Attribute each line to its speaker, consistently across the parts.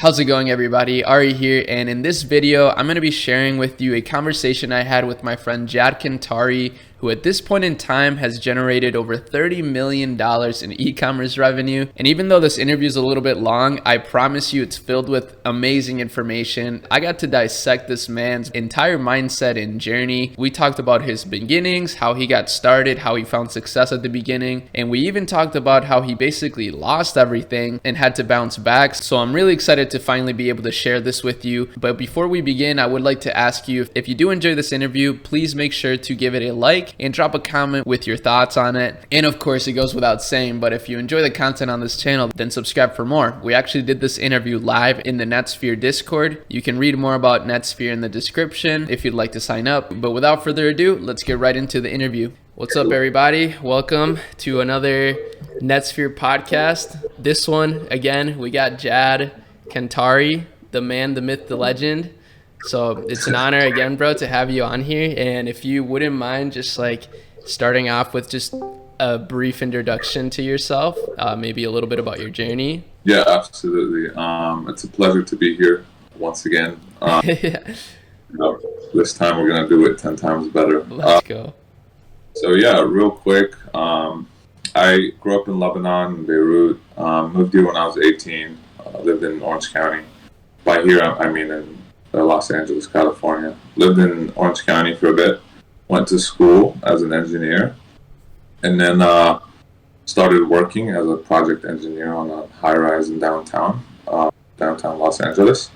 Speaker 1: How's it going, everybody? Ari here, and in this video, I'm going to be sharing with you a conversation I had with my friend Jads Kantari, who at this point in time has generated over $30 million in e-commerce revenue. And even though this interview is a little bit long, I promise you it's filled with amazing information. I got to dissect this man's entire mindset and journey. We talked about his beginnings, how he got started, how he found success at the beginning, and we even talked about how he basically lost everything and had to bounce back. So I'm really excited to finally be able to share this with you. But before we begin, I would like to ask you, if you do enjoy this interview, please make sure to give it a like and drop a comment with your thoughts on it. And of course, it goes without saying, but if you enjoy the content on this channel, then subscribe for more. We actually did this interview live in the Netsphere Discord. You can read more about Netsphere in the description if you'd like to sign up. But without further ado, let's get right into the interview. What's up, everybody? Welcome to another Netsphere podcast. This one, again, we got Jads Kantari, the man, the myth, the legend. So it's an honor again, bro, to have you on here. And if you wouldn't mind just like starting off with just a brief introduction to yourself, maybe a little bit about your journey.
Speaker 2: Yeah, absolutely. It's a pleasure to be here once again. This time we're going to do it 10 times better.
Speaker 1: Let's go.
Speaker 2: So yeah, real quick. I grew up in Lebanon, Beirut. Moved here when I was 18. Lived in Orange County. By here, I mean in Los Angeles, California. Lived in Orange County for a bit. Went to school as an engineer. And then started working as a project engineer on a high-rise in downtown Los Angeles.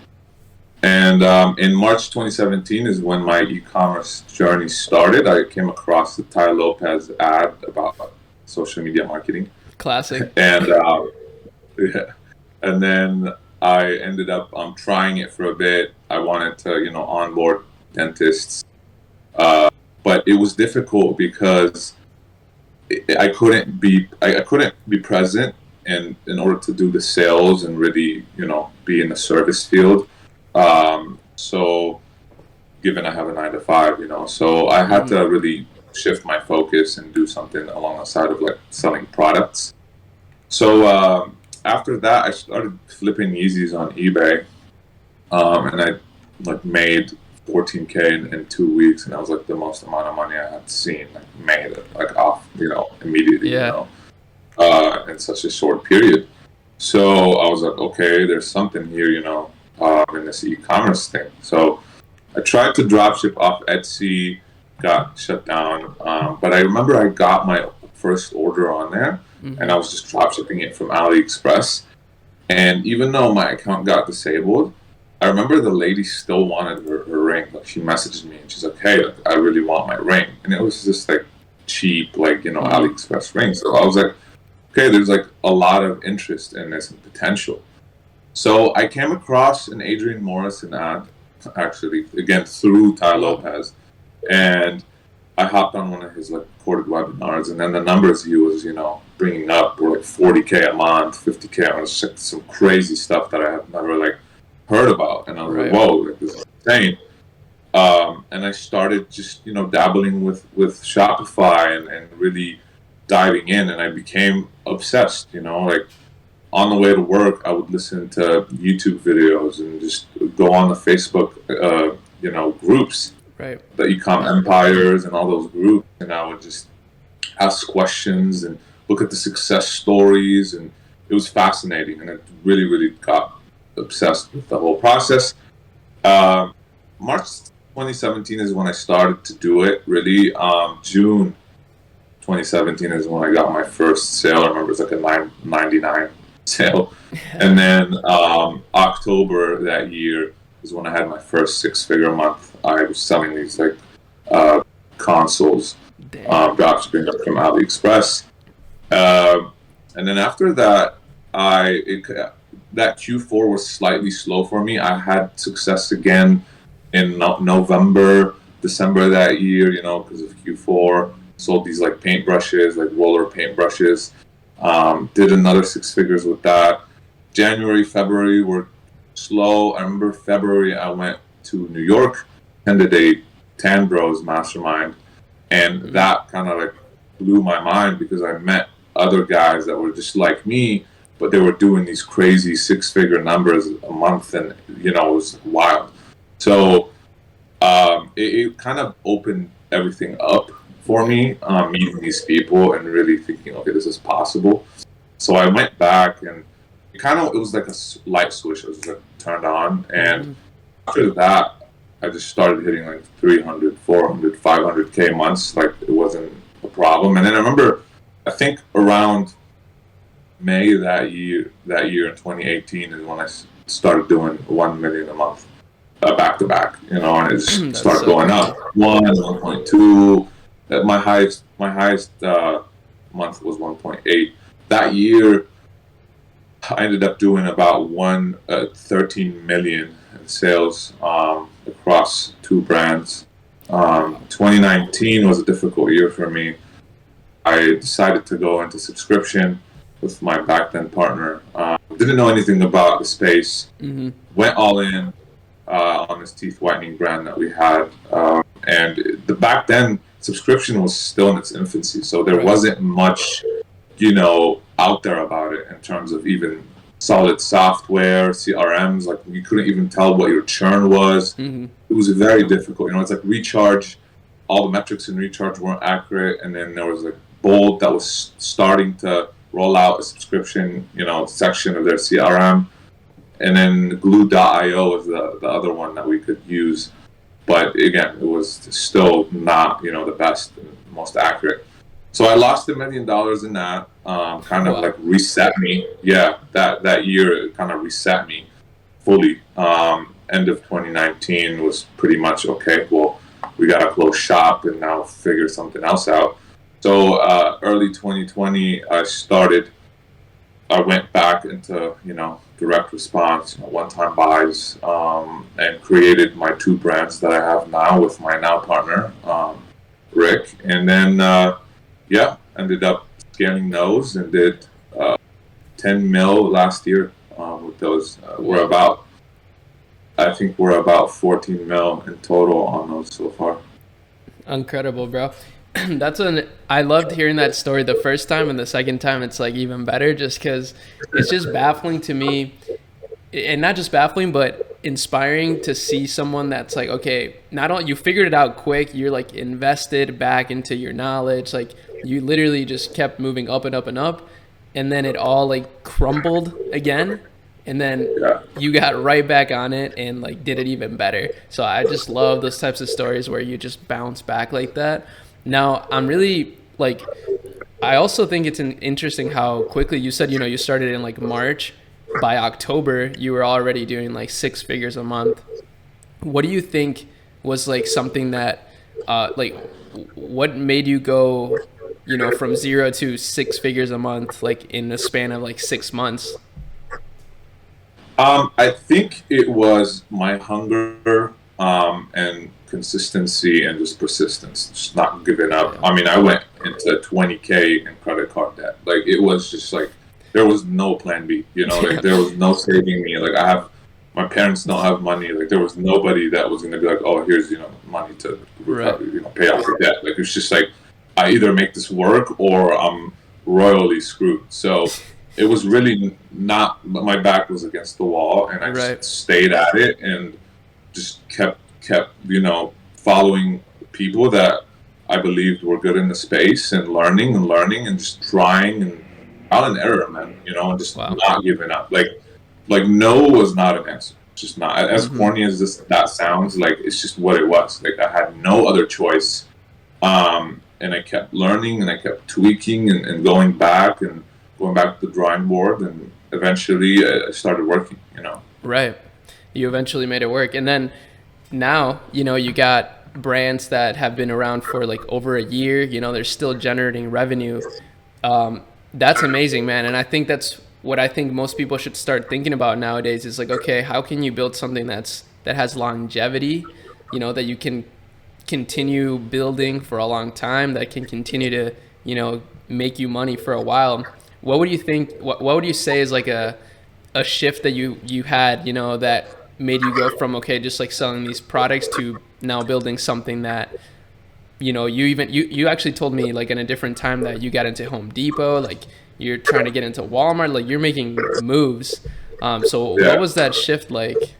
Speaker 2: And in March 2017 is when my e-commerce journey started. I came across the Tai Lopez ad about social media marketing.
Speaker 1: Classic.
Speaker 2: And yeah. And then I ended up trying it for a bit. I wanted to, onboard dentists, but it was difficult because I couldn't be present in order to do the sales and really, be in the service field. So, given I have a 9-to-5, so I had to really shift my focus and do something along the side of like selling products. So. After that, I started flipping Yeezys on eBay, and I made $14K in 2 weeks, and that was like the most amount of money I had seen made off immediately, in such a short period. So I was like, okay, there's something here, in this e-commerce thing. So I tried to dropship off Etsy, got shut down, but I remember I got my first order on there. And I was just dropshipping it from AliExpress. And even though my account got disabled, I remember the lady still wanted her ring. Like, she messaged me and she's like, hey, I really want my ring. And it was just like cheap, AliExpress ring. So I was like, okay, there's like a lot of interest in this and potential. So I came across an Adrian Morrison ad, actually, again, through Tai Lopez. And I hopped on one of his recorded webinars, and then the numbers he was, bringing up were like 40K a month, 50K. I was like some crazy stuff that I had never heard about, and I was like, whoa, this is insane. And I started just dabbling with Shopify and really diving in, and I became obsessed. On the way to work, I would listen to YouTube videos and just go on the Facebook, groups.
Speaker 1: Right. The
Speaker 2: e-com empires and all those groups, and I would just ask questions and look at the success stories, and it was fascinating, and I really, really got obsessed with the whole process. March 2017 is when I started to do it, really. June 2017 is when I got my first sale. I remember it was like a $9.99 sale. And then October that year is when I had my first 6-figure month. I was selling these consoles, dropshipping up from AliExpress, and then after that, that Q4 was slightly slow for me. I had success again in November, December that year, because of Q4. Sold these paintbrushes, roller paintbrushes. Did another 6 figures with that. January, February were slow. I remember February I went to New York, attended a Tan Bros mastermind, and that kind of blew my mind because I met other guys that were just like me but they were doing these crazy 6-figure numbers a month, and it was wild. So it kind of opened everything up for me, meeting these people and really thinking, okay, this is possible. So I went back, and it was like a light switch. It was like turned on, and after that, I just started hitting like 300, 400, 500K months. Like, it wasn't a problem. And then I remember, I think around May that year in 2018 is when I started doing 1 million a month, back to back, and it just started going up. 1.2. My highest month was 1.8. That year, I ended up doing about 13 million in sales across 2 brands. 2019 was a difficult year for me. I decided to go into subscription with my back then partner. Didn't know anything about the space. Went all in on this teeth whitening brand that we had. And back then, subscription was still in its infancy. So there wasn't much, out there about it in terms of even solid software, CRMs. Like, you couldn't even tell what your churn was. It was very difficult. It's like recharge. All the metrics in recharge weren't accurate. And then there was like Bold that was starting to roll out a subscription, section of their CRM. And then Glue.io was the other one that we could use. But again, it was still not, the best and most accurate. So I lost $1 million in that, like reset me. Yeah, that year it kind of reset me fully. End of 2019 was pretty much, okay, well, we got to close shop and now figure something else out. So early 2020, I went back into, direct response, one-time buys, and created my 2 brands that I have now with my now partner, Rick. And then, ended up scaling those and did 10 mil last year with those. I think we're about 14 mil in total on those so far.
Speaker 1: Incredible, bro. I loved hearing that story the first time, and the second time it's like even better, just because it's just baffling to me, and not just baffling, but inspiring to see someone that's like, okay, not only you figured it out quick, you're like invested back into your knowledge, like you literally just kept moving up and up and up, and then it all like crumbled again, and then you got right back on it and like did it even better. So I just love those types of stories where you just bounce back like that. Now, I'm really like, I also think it's interesting how quickly you said, you started in like March. By October, you were already doing like 6 figures a month. What do you think was like something that, what made you go, from 0 to 6 figures a month, like in the span of like 6 months?
Speaker 2: I think it was my hunger and consistency and just persistence, just not giving up. I mean, I went into 20K in credit card debt. Like, it was just like, there was no plan B, like there was no saving me. Like, my parents don't have money. Like, there was nobody that was going to be like, oh, here's, money to pay off your debt. Like, it's just like, I either make this work or I'm royally screwed. So it was really not, my back was against the wall, and I just stayed at it and just kept, following people that I believed were good in the space, and learning and just trying and trial and error, man, and just not giving up. Like no was not an answer. Just not. As corny as that sounds, like, it's just what it was. Like, I had no other choice. And I kept learning, and I kept tweaking and going back to the drawing board, and eventually I started working,
Speaker 1: Right. You eventually made it work. And then now, you got brands that have been around for like over a year, they're still generating revenue. That's amazing, man. And I think that's what I think most people should start thinking about nowadays is like, okay, how can you build something that has longevity, that you can continue building for a long time, that can continue to, make you money for a while. What would you think, what would you say is like a shift that you had, that made you go from, okay, just like selling these products to now building something that, you actually told me like in a different time that you got into Home Depot, like you're trying to get into Walmart, like you're making moves. So what
Speaker 2: Yeah.
Speaker 1: was that shift like?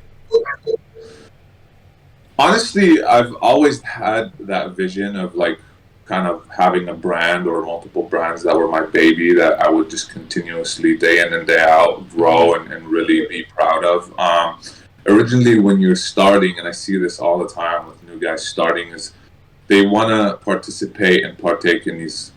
Speaker 2: Honestly, I've always had that vision of like kind of having a brand or multiple brands that were my baby that I would just continuously day in and day out grow and really be proud of. Originally, when you're starting, and I see this all the time with new guys starting, is they want to participate and partake in these,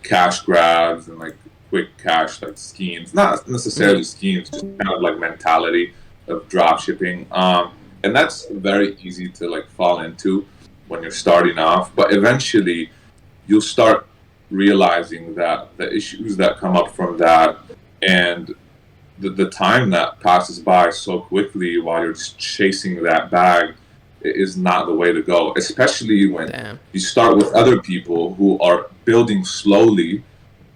Speaker 2: cash grabs and like quick cash like schemes. Not necessarily schemes, just kind of like mentality of drop shipping. And that's very easy to like fall into when you're starting off. But eventually, you'll start realizing that the issues that come up from that and the time that passes by so quickly while you're just chasing that bag is not the way to go, especially when
Speaker 1: Damn.
Speaker 2: you start with other people who are building slowly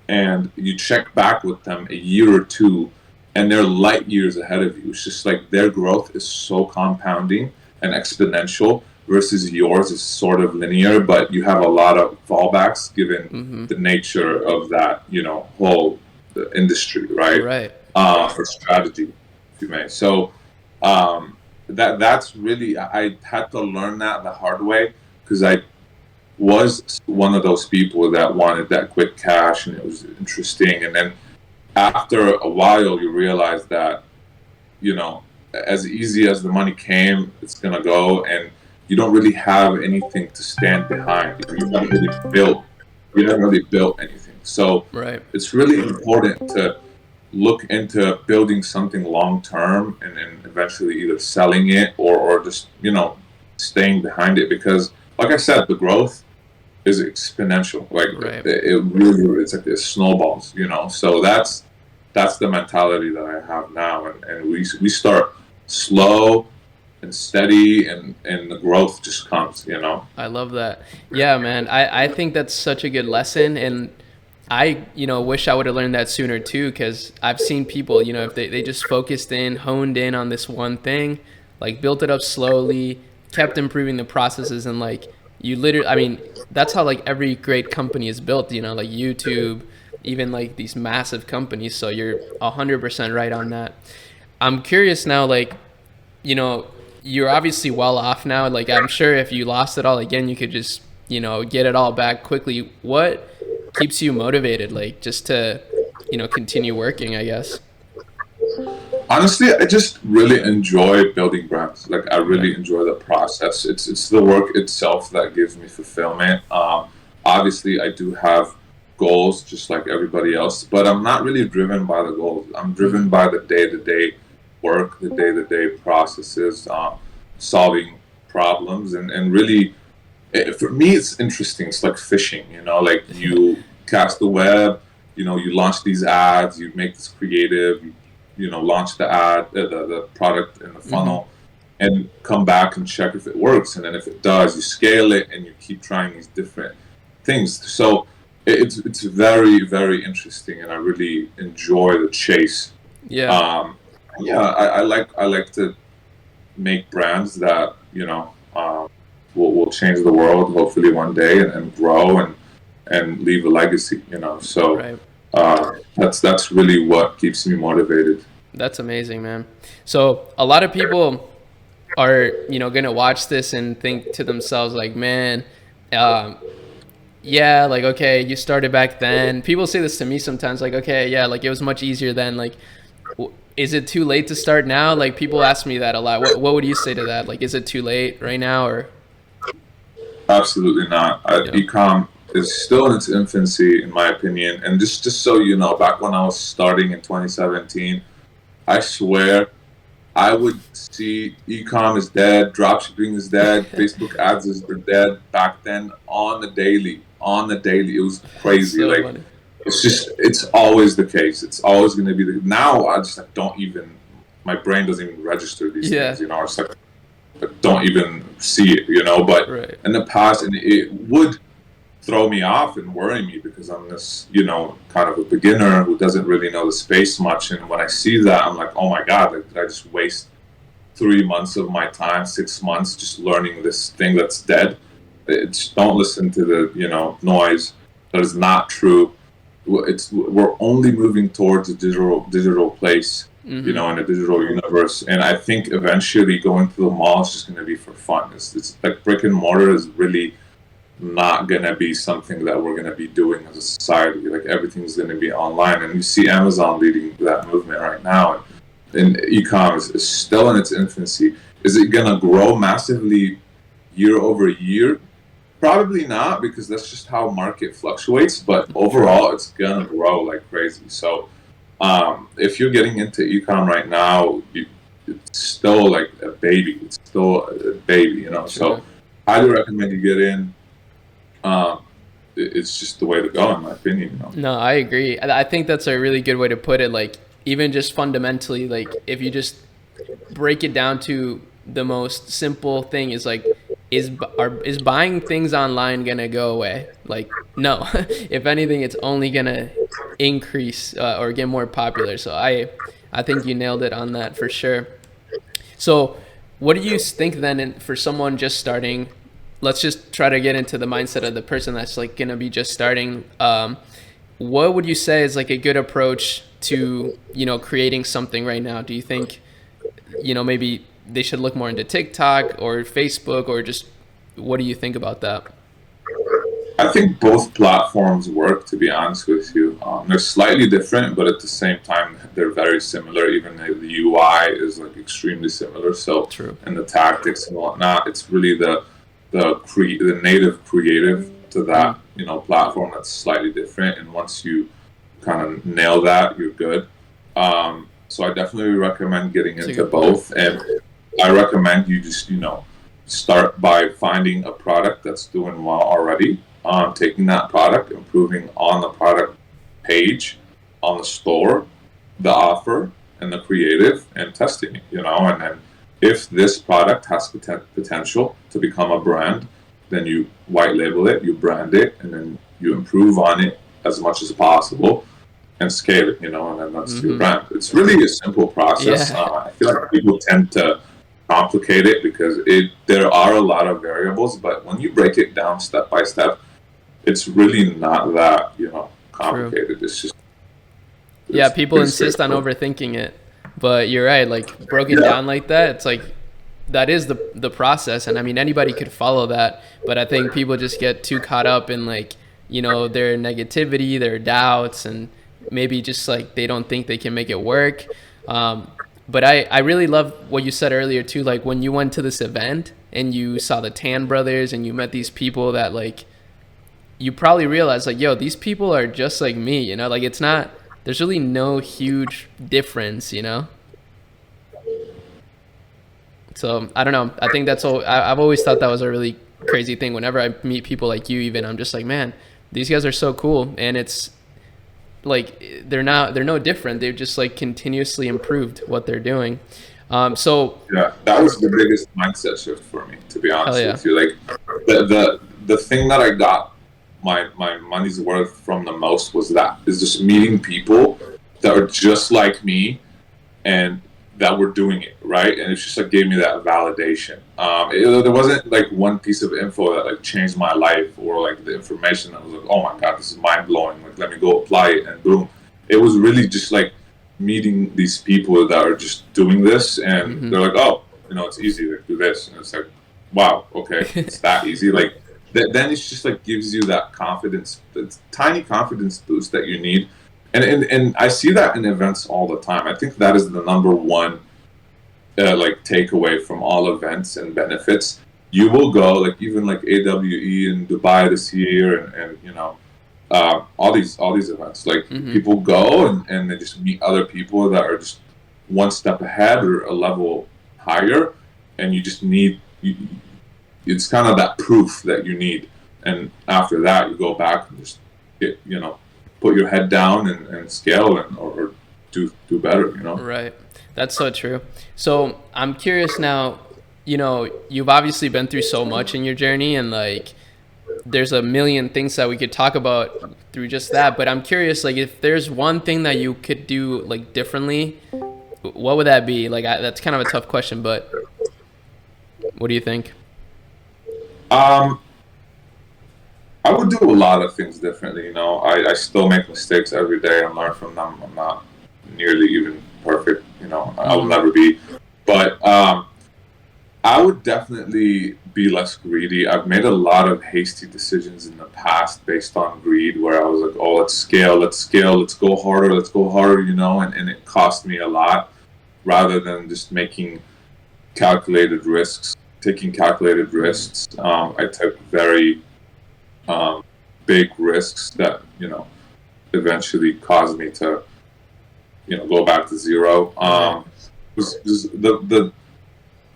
Speaker 2: and you check back with them a year or two and they're light years ahead of you. It's just like their growth is so compounding and exponential versus yours is sort of linear, but you have a lot of fallbacks given the nature of that, whole industry, right?
Speaker 1: Right.
Speaker 2: For strategy, if you may. So that's really, I had to learn that the hard way because I was one of those people that wanted that quick cash and it was interesting. And then after a while, you realize that, as easy as the money came, it's going to go. And you don't really have anything to stand behind. You haven't really built anything. So
Speaker 1: Right.
Speaker 2: it's really important to look into building something long term and then eventually either selling it or just, staying behind it. Because, like I said, the growth is exponential. Like
Speaker 1: Right.
Speaker 2: it really, it's like it snowballs, So that's the mentality that I have now, and we start slow and steady, and the growth just comes,
Speaker 1: I love that. Yeah, man. I think that's such a good lesson. And I, wish I would have learned that sooner too, because I've seen people, if they just focused in, honed in on this one thing, like built it up slowly, kept improving the processes, and like you literally, I mean, that's how like every great company is built, like YouTube, even like these massive companies. So you're 100% right on that. I'm curious now, like, you know, you're obviously well off now. Like, I'm sure if you lost it all again, you could just, get it all back quickly. What keeps you motivated, like, just to, continue working, I guess?
Speaker 2: Honestly, I just really enjoy building brands. Like I
Speaker 1: Right.
Speaker 2: really enjoy the process. It's the work itself that gives me fulfillment. Obviously, I do have goals just like everybody else, but I'm not really driven by the goals. I'm driven by the day-to-day work, the day-to-day processes, solving problems, and really, for me, it's interesting. It's like fishing. Like you cast the web. You launch these ads. You make this creative. Launch the ad, the product in the funnel, and come back and check if it works. And then if it does, you scale it and you keep trying these different things. So it's very, very interesting, and I really enjoy the chase.
Speaker 1: Yeah.
Speaker 2: Yeah, I like to make brands that will change the world hopefully one day and grow and leave a legacy. So
Speaker 1: Right.
Speaker 2: that's really what keeps me motivated.
Speaker 1: That's amazing, man. So a lot of people are, gonna watch this and think to themselves like, man, um, yeah, like, okay, you started back then. People say this to me sometimes, like, okay, yeah, like it was much easier then. Like, is it too late to start now? Like, people ask me that a lot. What would you say to that? Like, is it too late right now, or?
Speaker 2: Absolutely not.
Speaker 1: Yeah.
Speaker 2: Ecom is still in its infancy, in my opinion. And just so you know, back when I was starting in 2017, I swear I would see ecom is dead, dropshipping is dead, Facebook ads is dead back then on the daily. On the daily, it was
Speaker 1: That's
Speaker 2: crazy.
Speaker 1: so
Speaker 2: Like
Speaker 1: funny.
Speaker 2: it's always the case. It's always going to be the. Now I just like, don't even. My brain doesn't even register these
Speaker 1: Yeah.
Speaker 2: things. It's like I don't even see it. But
Speaker 1: Right.
Speaker 2: in the past, and it would throw me off and worry me because I'm this, kind of a beginner who doesn't really know the space much. And when I see that, I'm like, oh my God, like, did I just waste 3 months of my time, 6 months just learning this thing that's dead? Don't listen to the, noise that is not true. we're only moving towards a digital place, you know, in a digital universe. And I think eventually going to the mall is just going to be for fun. It's like brick and mortar is really not going to be something that we're going to be doing as a society. Like everything's going to be online, and you see Amazon leading that movement right now. And e-commerce is still in its infancy. Is it going to grow massively year over year? Probably not, because that's just how market fluctuates. But overall, it's gonna grow like crazy. So, if you're getting into e-com right now, it's still like a baby. It's still a baby, you know.
Speaker 1: Sure.
Speaker 2: So, highly recommend you get in. It's just the way to go, in my opinion. You know.
Speaker 1: No, I agree. I think that's a really good way to put it. Like, even just fundamentally, like if you just break it down to the most simple thing is like, is buying things online gonna go away? Like, no. If anything, it's only gonna increase or get more popular. So I think you nailed it on that for sure. So what do you think then for someone just starting? Let's just try to get into the mindset of the person that's like gonna be just starting. What would you say is like a good approach to, you know, creating something right now? Do you think, you know, maybe they should look more into TikTok or Facebook, or just what do you think about that?
Speaker 2: I think both platforms work, to be honest with you. They're slightly different, but at the same time, they're very similar. Even though the UI is like extremely similar. So,
Speaker 1: True.
Speaker 2: and the tactics and whatnot, it's really the native creative to that platform that's slightly different. And once you kind of nail that, you're good. So I definitely recommend getting into both, and I recommend you just start by finding a product that's doing well already. Taking that product, improving on the product page, on the store, the offer, and the creative, and testing it, and then if this product has potential to become a brand, then you white label it, you brand it, and then you improve on it as much as possible and scale it, and then that's your brand. It's really a simple process.
Speaker 1: Yeah.
Speaker 2: I feel like people tend to complicate it because there are a lot of variables, but when you break it down step by step, it's really not that complicated.
Speaker 1: True.
Speaker 2: It's just
Speaker 1: People insist on overthinking it, but you're right. Like broken down like that, it's like that is the process, and I mean anybody could follow that. But I think people just get too caught up in like their negativity, their doubts, and maybe just like they don't think they can make it work. But I really love what you said earlier too. Like when you went to this event and you saw the Tan brothers and you met these people that like you probably realized like, yo, these people are just like me, like it's not, there's really no huge difference, So I don't know. I think that's all. I've always thought that was a really crazy thing. Whenever I meet people like you, even I'm just like, man, these guys are so cool. And it's like, they're no different. They've just like continuously improved what they're doing. So
Speaker 2: yeah, that was the biggest mindset shift for me, to be honest with you. Like the thing that I got my money's worth from the most was just meeting people that are just like me and that were doing it right, and it just like gave me that validation. There wasn't like one piece of info that like changed my life, or like the information that was like, oh my god, this is mind blowing, like let me go apply it, and boom. It was really just like meeting these people that are just doing this, and they're like, oh, it's easy to do this, and it's like, wow, okay, it's that easy. Like then it's just like gives you that confidence, that tiny confidence boost that you need. And I see that in events all the time. I think that is the number one like takeaway from all events and benefits. You will go, like even like AWE in Dubai this year, and all these events. Like people go and they just meet other people that are just one step ahead or a level higher, and you just need. It's kind of that proof that you need, and after that you go back and just get, put your head down and scale or do better,
Speaker 1: Right. That's so true. So I'm curious now, you've obviously been through so much in your journey, and like there's a million things that we could talk about through just that, but I'm curious, like if there's one thing that you could do like differently, what would that be? Like that's kind of a tough question, but what do you think?
Speaker 2: I would do a lot of things differently. I still make mistakes every day and learn from them. I'm not nearly even perfect. I will
Speaker 1: Mm-hmm.
Speaker 2: never be. But I would definitely be less greedy. I've made a lot of hasty decisions in the past based on greed, where I was like, oh, let's scale, let's go harder, and it cost me a lot rather than just taking calculated risks. I took very um, big risks that eventually caused me to go back to zero.
Speaker 1: Right.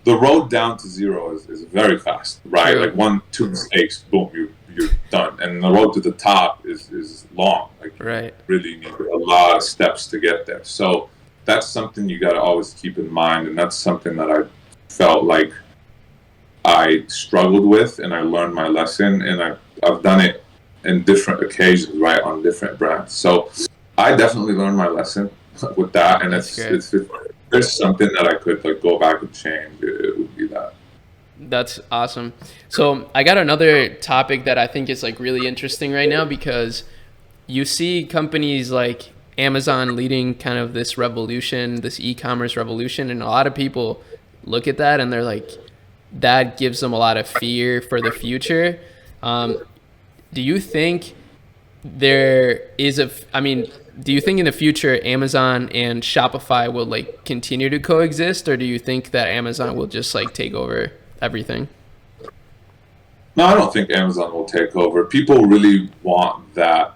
Speaker 2: The road down to zero is very fast, right?
Speaker 1: True.
Speaker 2: Like 1, 2 mistakes, boom, you're done. And the road to the top is long. Like you
Speaker 1: Right.
Speaker 2: really need a lot of steps to get there. So that's something you got to always keep in mind, and that's something that I felt like I struggled with, and I learned my lesson, and I've done it in different occasions, right, on different brands. So I definitely learned my lesson with that, and
Speaker 1: That's great.
Speaker 2: if there's something that I could like go back and change, it would be that.
Speaker 1: That's awesome. So I got another topic that I think is like really interesting right now, because you see companies like Amazon leading kind of this revolution, this e-commerce revolution, and a lot of people look at that and they're like, that gives them a lot of fear for the future. Um, do you think there is I mean, do you think in the future Amazon and Shopify will like continue to coexist, or do you think that Amazon will just like take over everything?
Speaker 2: No, I don't think Amazon will take over. People really want that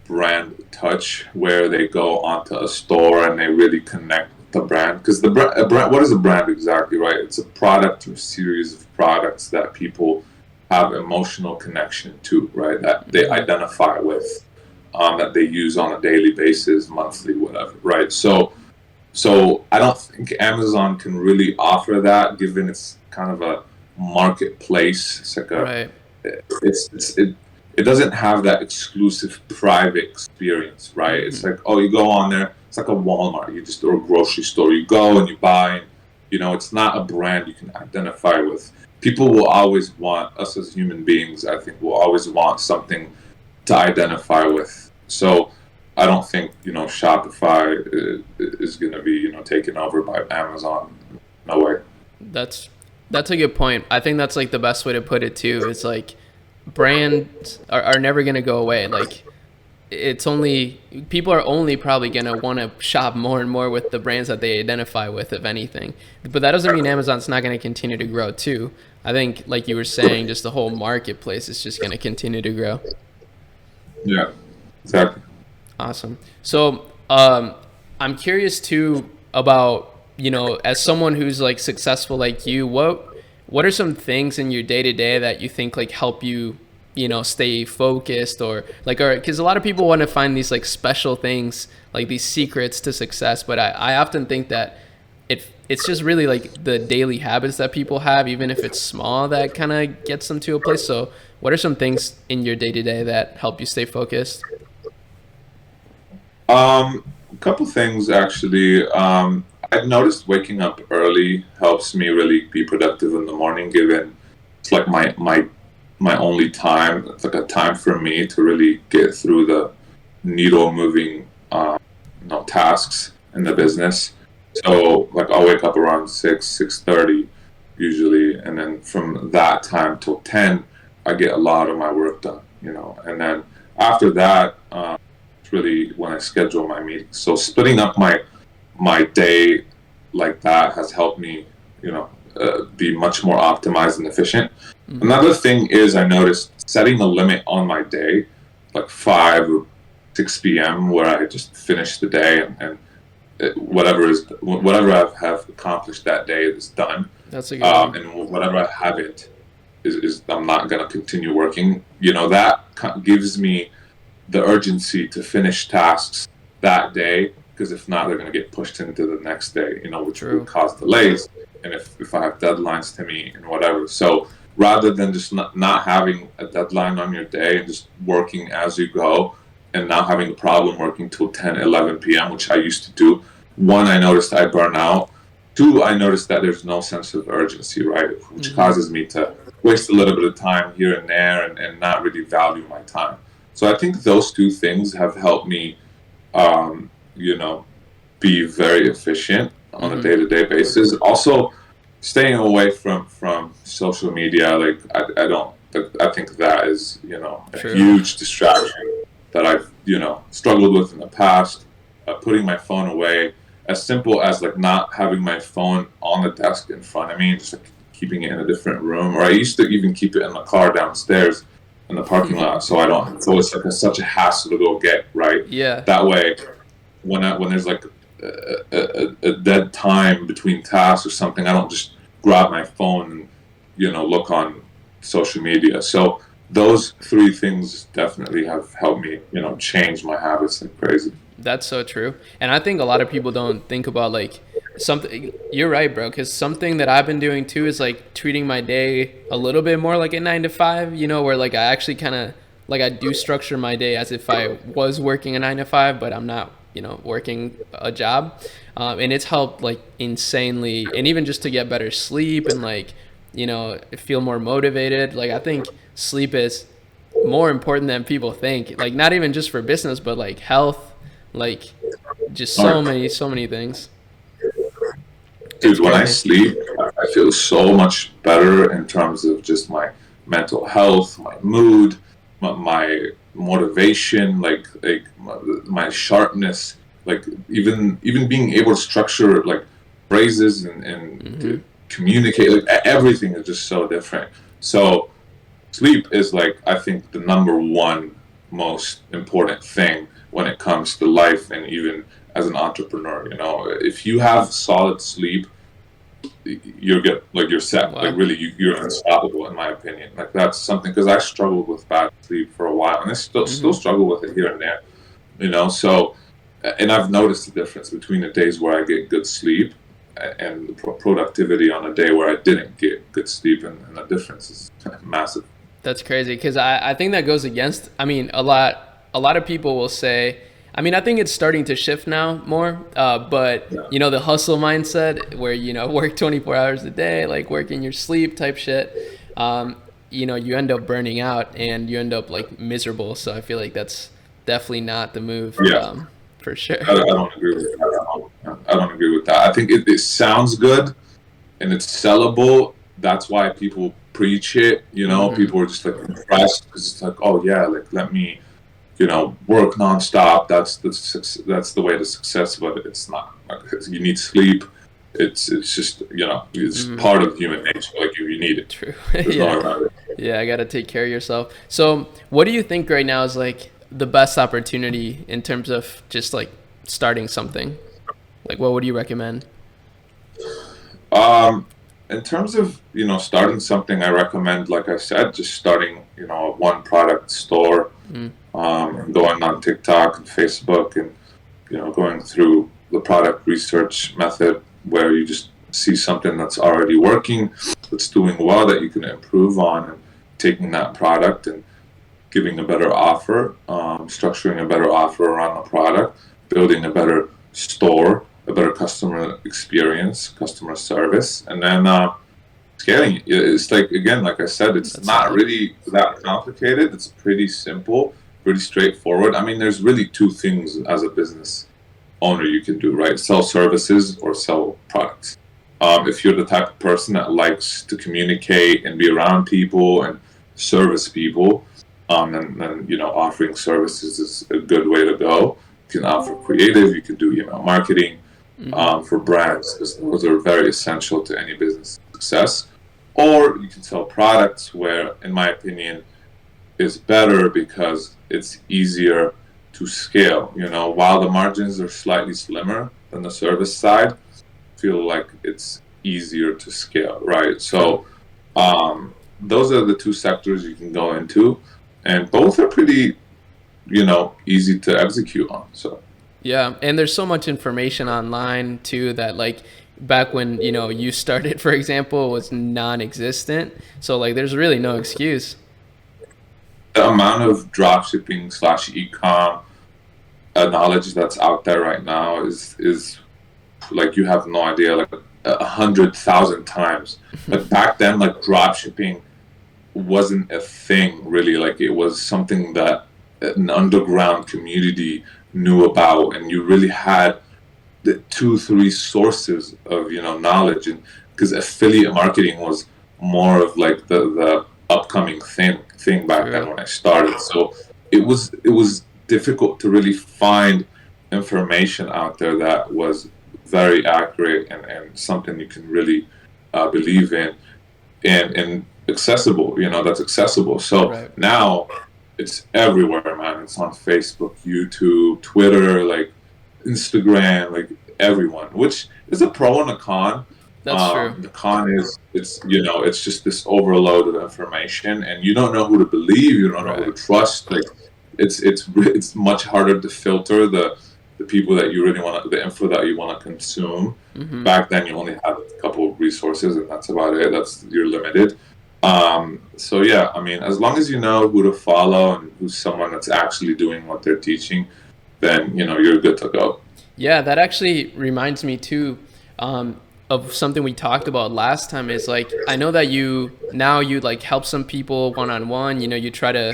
Speaker 2: brand touch where they go onto a store and they really connect with the brand. Because a brand, what is a brand exactly, right? It's a product or series of products that people have emotional connection to, right? That they
Speaker 1: Mm-hmm.
Speaker 2: identify with, that they use on a daily basis, monthly, whatever, right? So I don't think Amazon can really offer that, given it's kind of a marketplace. It's like
Speaker 1: Right.
Speaker 2: it doesn't have that exclusive private experience, right? It's
Speaker 1: Mm-hmm.
Speaker 2: like, oh, you go on there, it's like a Walmart, or a grocery store. You go and you buy, and, it's not a brand you can identify with. People will always want, us as human beings, I think, will always want something to identify with. So I don't think, Shopify is going to be, taken over by Amazon. No way.
Speaker 1: That's that's a good point. I think that's like the best way to put it too. It's like brands are never gonna go away. Like it's only people are only probably gonna want to shop more and more with the brands that they identify with, if anything. But that doesn't mean Amazon's not gonna continue to grow too. I think, like you were saying, just the whole marketplace is just gonna continue to grow.
Speaker 2: Yeah, exactly.
Speaker 1: Awesome. So, I'm curious too about, as someone who's like successful like you, what are some things in your day to day that you think like help you, stay focused, or like, or because a lot of people want to find these like special things, like these secrets to success, but I often think that it's just really like the daily habits that people have, even if it's small, that kind of gets them to a place. So, what are some things in your day to day that help you stay focused?
Speaker 2: A couple things actually. I've noticed waking up early helps me really be productive in the morning, given it's like my only time. It's like a time for me to really get through the needle moving tasks in the business. So like I'll wake up around 6:30 usually, and then from that time till 10, I get a lot of my work done. And then after that, it's really when I schedule my meetings. So splitting up my day like that has helped me, be much more optimized and efficient.
Speaker 1: Mm-hmm.
Speaker 2: Another thing is I noticed setting a limit on my day, like 5 or 6 p.m., where I just finish the day, and whatever I have accomplished that day is done,
Speaker 1: That's a good one.
Speaker 2: and whatever I haven't is I'm not gonna continue working. That gives me the urgency to finish tasks that day, because if not, they're going to get pushed into the next day, which would
Speaker 1: True.
Speaker 2: cause delays. And if I have deadlines to meet and whatever. So rather than just not having a deadline on your day and just working as you go, and not having a problem working till 10, 11 p.m., which I used to do, one, I noticed I burn out. Two, I noticed that there's no sense of urgency, right? Which
Speaker 1: Mm-hmm.
Speaker 2: causes me to waste a little bit of time here and there, and not really value my time. So I think those two things have helped me, you know, be very efficient on a day-to-day basis. Also, staying away from social media, like I don't, I think that is, you know, a
Speaker 1: True.
Speaker 2: huge distraction that I've, you know, struggled with in the past. Putting my phone away, as simple as like not having my phone on the desk in front of me, just like keeping it in a different room. Or I used to even keep it in the car downstairs in the parking lot, so I don't. So it's like such a hassle to go get, right.
Speaker 1: Yeah.
Speaker 2: That way, when there's like a dead time between tasks or something, I don't just grab my phone and, you know, look on social media. So those three things definitely have helped me, you know, change my habits like crazy.
Speaker 1: That's so true. And I think a lot of people don't think about like something. You're right, bro. Because something that I've been doing too is like treating my day a little bit more like a 9 to 5, you know, where like I actually kind of like I do structure my day as if I was working a 9 to 5, but I'm not, you know, working a job. And it's helped like insanely. And even just to get better sleep and like, you know, feel more motivated. Like I think sleep is more important than people think. Like not even just for business, but like health, like just so many things. It's
Speaker 2: Dude, when I
Speaker 1: crazy.
Speaker 2: sleep, I feel so much better in terms of just my mental health, my mood, my motivation, like my sharpness, like even being able to structure like phrases and to communicate, like everything is just so different. So sleep is like, I think, the number one most important thing when it comes to life, and even as an entrepreneur. You know, if you have solid sleep, you're good. Like you're set. Like
Speaker 1: Wow.
Speaker 2: really, you're unstoppable in my opinion. Like that's something, because I struggled with bad sleep for a while, and I still struggle with it here and there. You know, so and I've noticed the difference between the days where I get good sleep and the productivity on a day where I didn't get good sleep, and the difference is massive.
Speaker 1: That's crazy because I think that goes against, I mean, a lot of people will say, I mean, I think it's starting to shift now more, but
Speaker 2: Yeah.
Speaker 1: you know, the hustle mindset where, you know, work 24 hours a day, like work in your sleep type shit, um, you know, you end up burning out and you end up like miserable. So I feel like that's definitely not the move,
Speaker 2: Yeah.
Speaker 1: for sure.
Speaker 2: I don't agree with that. I don't agree with that. I think it sounds good and it's sellable. That's why people preach it. You know, people are just like impressed because it's like, oh yeah, like let me, you know, work nonstop. That's the way to success. But it's not. Like, you need sleep. It's just, you know, it's part of human nature. Like you need it.
Speaker 1: True.
Speaker 2: There's no way
Speaker 1: Yeah.
Speaker 2: around it.
Speaker 1: Yeah, I got to take care of yourself. So, what do you think right now is like the best opportunity in terms of just like starting something? Like, what would you recommend?
Speaker 2: Um, in terms of, you know, starting something, I recommend, like I said, just starting, you know, a one product store, and going on TikTok and Facebook, and, you know, going through the product research method where you just see something that's already working, that's doing well, that you can improve on, and taking that product and giving a better offer, structuring a better offer around the product, building a better store, a better customer experience, customer service, and then scaling it. It's like, again, like I said, it's
Speaker 1: That's
Speaker 2: not
Speaker 1: solid.
Speaker 2: really that complicated. It's pretty simple, pretty straightforward. I mean, there's really two things as a business owner you can do, right? Sell services or sell products. If you're the type of person that likes to communicate and be around people and service people, then you know, offering services is a good way to go. You can offer creative, you can do email marketing for brands, because those are very essential to any business success. Or you can sell products, where, in my opinion, is better because it's easier to scale. You know, while the margins are slightly slimmer than the service side, I feel like it's easier to scale, right?
Speaker 1: True.
Speaker 2: So those are the two sectors you can go into, and both are pretty, you know, easy to execute on. So
Speaker 1: Yeah, and there's so much information online too that like back when, you know, you started, for example, was non-existent. So like there's really no excuse.
Speaker 2: the amount of dropshipping slash ecom knowledge that's out there right now is like, you have no idea, like 100,000 times. Like back then, like drop shipping wasn't a thing really. Like it was something that an underground community knew about, and you really had the 2 3 sources of knowledge. And because affiliate marketing was more of like the upcoming thing back then
Speaker 1: True.
Speaker 2: when I started, so it was difficult to really find information out there that was very accurate and something you can really believe in and accessible, that's accessible. So
Speaker 1: Right.
Speaker 2: now it's everywhere, man. It's on Facebook, YouTube, Twitter, like Instagram, like everyone, which is a pro and a con.
Speaker 1: That's true.
Speaker 2: The con is it's just this overload of information, and you don't know who to believe, you don't know who
Speaker 1: Right.
Speaker 2: to trust. Like it's much harder to filter the people that you really want to, the info that you want to consume.
Speaker 1: Mm-hmm.
Speaker 2: Back then, you only had a couple of resources, and that's about it. You're limited. So yeah, I mean, as long as you know who to follow and who's someone that's actually doing what they're teaching, then you're good to go.
Speaker 1: Yeah, that actually reminds me too, of something we talked about last time. Is like, I know that you like help some people one on one. You try to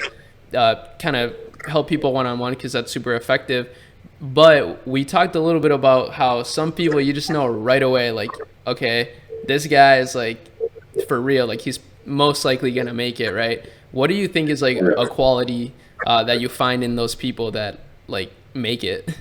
Speaker 1: kind of help people one on one because that's super effective. But we talked a little bit about how some people you just know right away, like, okay, this guy is like for real, like he's most likely gonna make it, right? What do you think is like a
Speaker 2: Yeah.
Speaker 1: quality that you find in those people that like make it?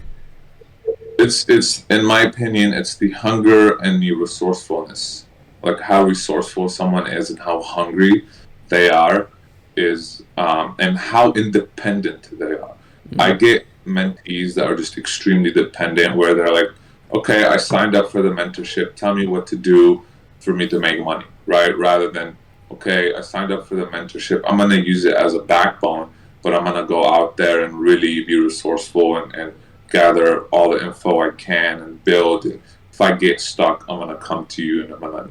Speaker 2: It's in my opinion, it's the hunger and the resourcefulness. Like how resourceful someone is and how hungry they are is and how independent they are. I
Speaker 1: Mhm.
Speaker 2: get mentees that are just extremely dependent, where they're like, okay, I signed up for the mentorship, tell me what to do for me to make money, right? Rather than, okay, I signed up for the mentorship, I'm gonna use it as a backbone, but I'm gonna go out there and really be resourceful and gather all the info I can and build. And if I get stuck, I'm gonna come to you and I'm gonna,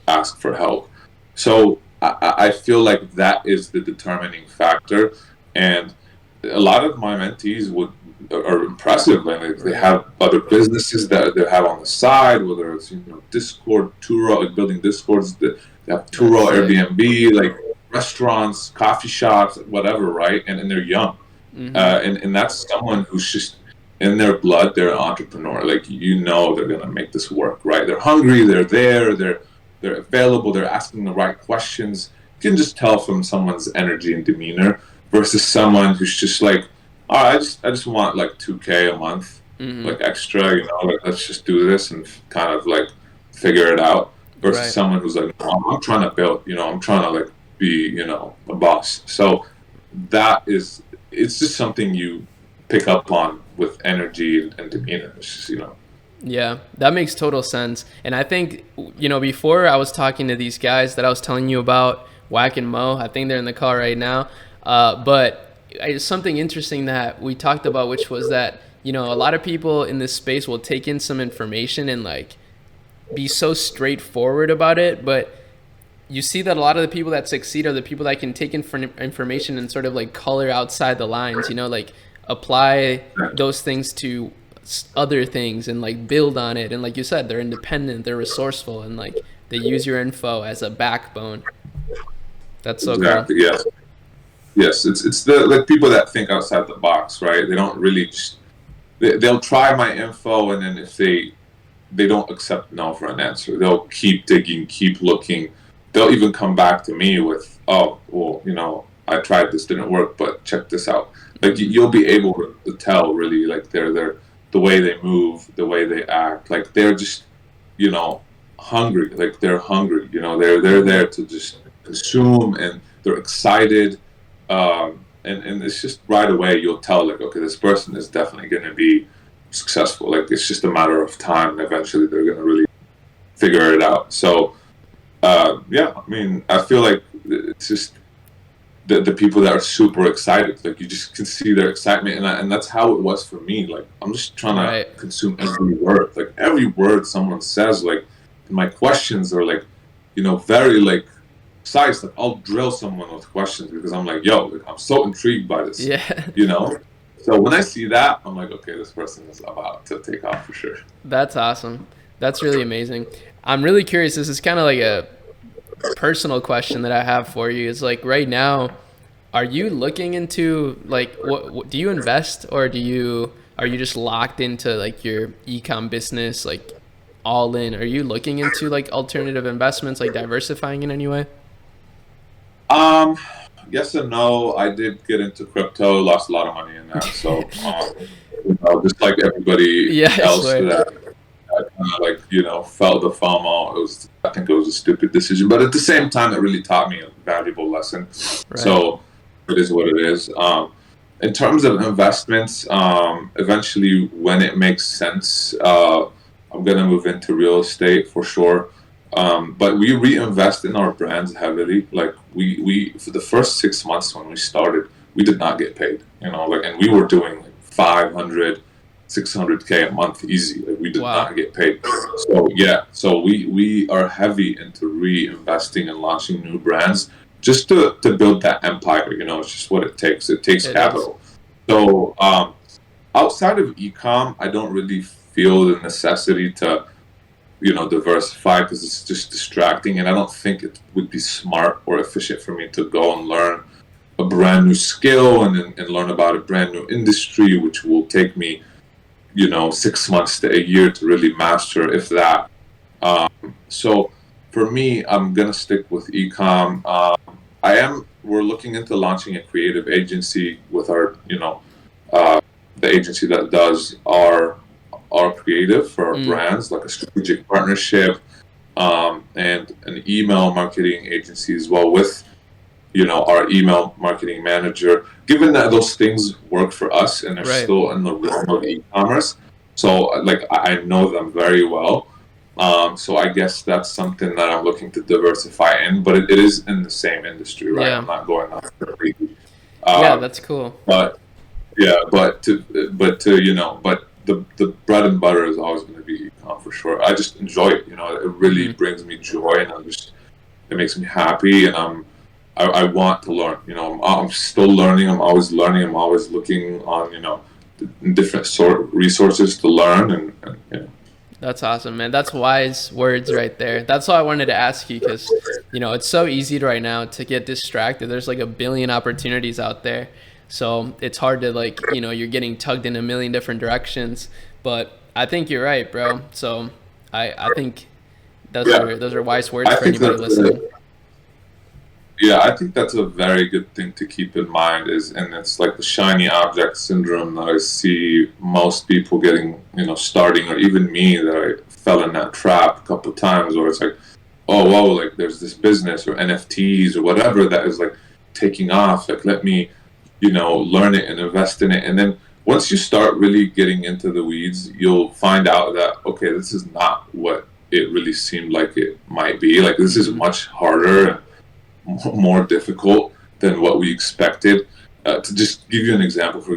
Speaker 2: ask for help. So I feel like that is the determining factor. And a lot of my mentees are impressive. Like they
Speaker 1: Right.
Speaker 2: have other businesses that they have on the side, whether it's Discord, Turo, like building Discords. They have
Speaker 1: That's
Speaker 2: Turo,
Speaker 1: sick.
Speaker 2: Airbnb, like restaurants, coffee shops, whatever, right? And they're young,
Speaker 1: Mm-hmm.
Speaker 2: and that's someone who's just in their blood. They're an entrepreneur. Like they're gonna make this work, right? They're hungry. They're there. They're available. They're asking the right questions. You can just tell from someone's energy and demeanor versus someone who's just like, oh, I just want like 2K a month,
Speaker 1: Mm-hmm.
Speaker 2: like extra. Like, let's just do this and kind of like figure it out. Versus
Speaker 1: Right.
Speaker 2: someone who's like, no, I'm trying to build. I'm trying to like be a boss. So that is it's just something you pick up on with energy and demeanor. It's just,
Speaker 1: Yeah, that makes total sense. And I think, before I was talking to these guys that I was telling you about, Whack and Mo, I think they're in the car right now. But it's something interesting that we talked about, which was that, a lot of people in this space will take in some information and like be so straightforward about it. But you see that a lot of the people that succeed are the people that can take information and sort of like color outside the lines, like apply those things to other things and like build on it. And like you said, they're independent, they're resourceful, and like they use your info as a backbone. That's so cool.
Speaker 2: exactly, yes. Yes, it's the like people that think outside the box, right? They don't really just they'll try my info, and then if they don't accept no for an answer, they'll keep digging, keep looking. They'll even come back to me with, oh, well, I tried this, didn't work, but check this out. Like
Speaker 1: Mm-hmm.
Speaker 2: you'll be able to tell really, like they're the way they move, the way they act, like they're just you know hungry, like they're hungry. They're
Speaker 1: Mm-hmm.
Speaker 2: there to just consume, and they're excited. And it's just right away you'll tell, like, okay, this person is definitely going to be successful. Like it's just a matter of time, and eventually they're going to really figure it out. So yeah, I mean, I feel like it's just the people that are super excited. Like you just can see their excitement, and that's how it was for me. Like I'm just trying to
Speaker 1: Right.
Speaker 2: consume every word, like every word someone says. Like my questions are like, very like precise. Like I'll drill someone with questions because I'm like, yo, like, I'm so intrigued by this,
Speaker 1: Yeah.
Speaker 2: you know. So when I see that, I'm like, okay, this person is about to take off for sure.
Speaker 1: That's awesome. That's really amazing. I'm really curious. This is kind of like personal question that I have for you is like right now, are you looking into like what do you invest, or are you just locked into like your ecom business like all in? Are you looking into like alternative investments, like diversifying in any way?
Speaker 2: Um, yes and no. I did get into crypto, lost a lot of money in that. So, just like everybody
Speaker 1: Yeah, I
Speaker 2: else
Speaker 1: swear.
Speaker 2: that I kind of like, felt the FOMO. I think it was a stupid decision, but at the same time, it really taught me a valuable lesson.
Speaker 1: Right.
Speaker 2: So it is what it is. In terms of investments, eventually when it makes sense, I'm gonna move into real estate for sure. But we reinvest in our brands heavily. Like we for the first 6 months when we started, we did not get paid. And we were doing like 500, 600K a month easy. Like we did
Speaker 1: Wow.
Speaker 2: not get paid. So yeah, so we are heavy into reinvesting and launching new brands just to build that empire. It's just what it takes. It takes
Speaker 1: It is.
Speaker 2: capital. So outside of ecom, I don't really feel the necessity to diversify because it's just distracting, and I don't think it would be smart or efficient for me to go and learn a brand new skill and learn about a brand new industry, which will take me 6 months to a year to really master, if that. Um, so for me, I'm gonna stick with ecom. We're looking into launching a creative agency with the agency that does our creative for our
Speaker 1: Mm,
Speaker 2: brands, like a strategic partnership, and an email marketing agency as well with our email marketing manager. Given that those things work for us and are
Speaker 1: right.
Speaker 2: still in the realm of e-commerce, so like I know them very well. So I guess that's something that I'm looking to diversify in, but it is in the same industry, right? I'm
Speaker 1: Yeah.
Speaker 2: not going after completely.
Speaker 1: Yeah,
Speaker 2: Um,
Speaker 1: that's cool.
Speaker 2: but yeah, but the bread and butter is always going to be ecom for sure. I just enjoy it. It really
Speaker 1: Hmm.
Speaker 2: brings me joy, and it makes me happy, and I want to learn. I'm still learning. I'm always learning. I'm always looking on different sort of resources to learn, and.
Speaker 1: That's awesome, man. That's wise words right there. That's all I wanted to ask you because, it's so easy right now to get distracted. There's like a billion opportunities out there. So it's hard to like, you're getting tugged in a million different directions. But I think you're right, bro. So I think
Speaker 2: Yeah,
Speaker 1: those are wise words
Speaker 2: I
Speaker 1: for
Speaker 2: think
Speaker 1: anybody listening.
Speaker 2: I think that's a very good thing to keep in mind and it's like the shiny object syndrome that I see most people getting, starting, or even me that I fell in that trap a couple of times where it's like, oh, whoa, like there's this business or NFTs or whatever that is like taking off. Like, let me, learn it and invest in it. And then once you start really getting into the weeds, you'll find out that, okay, this is not what it really seemed like it might be. Like, this is
Speaker 1: Hmm.
Speaker 2: much harder, more difficult than what we expected. To just give you an example, for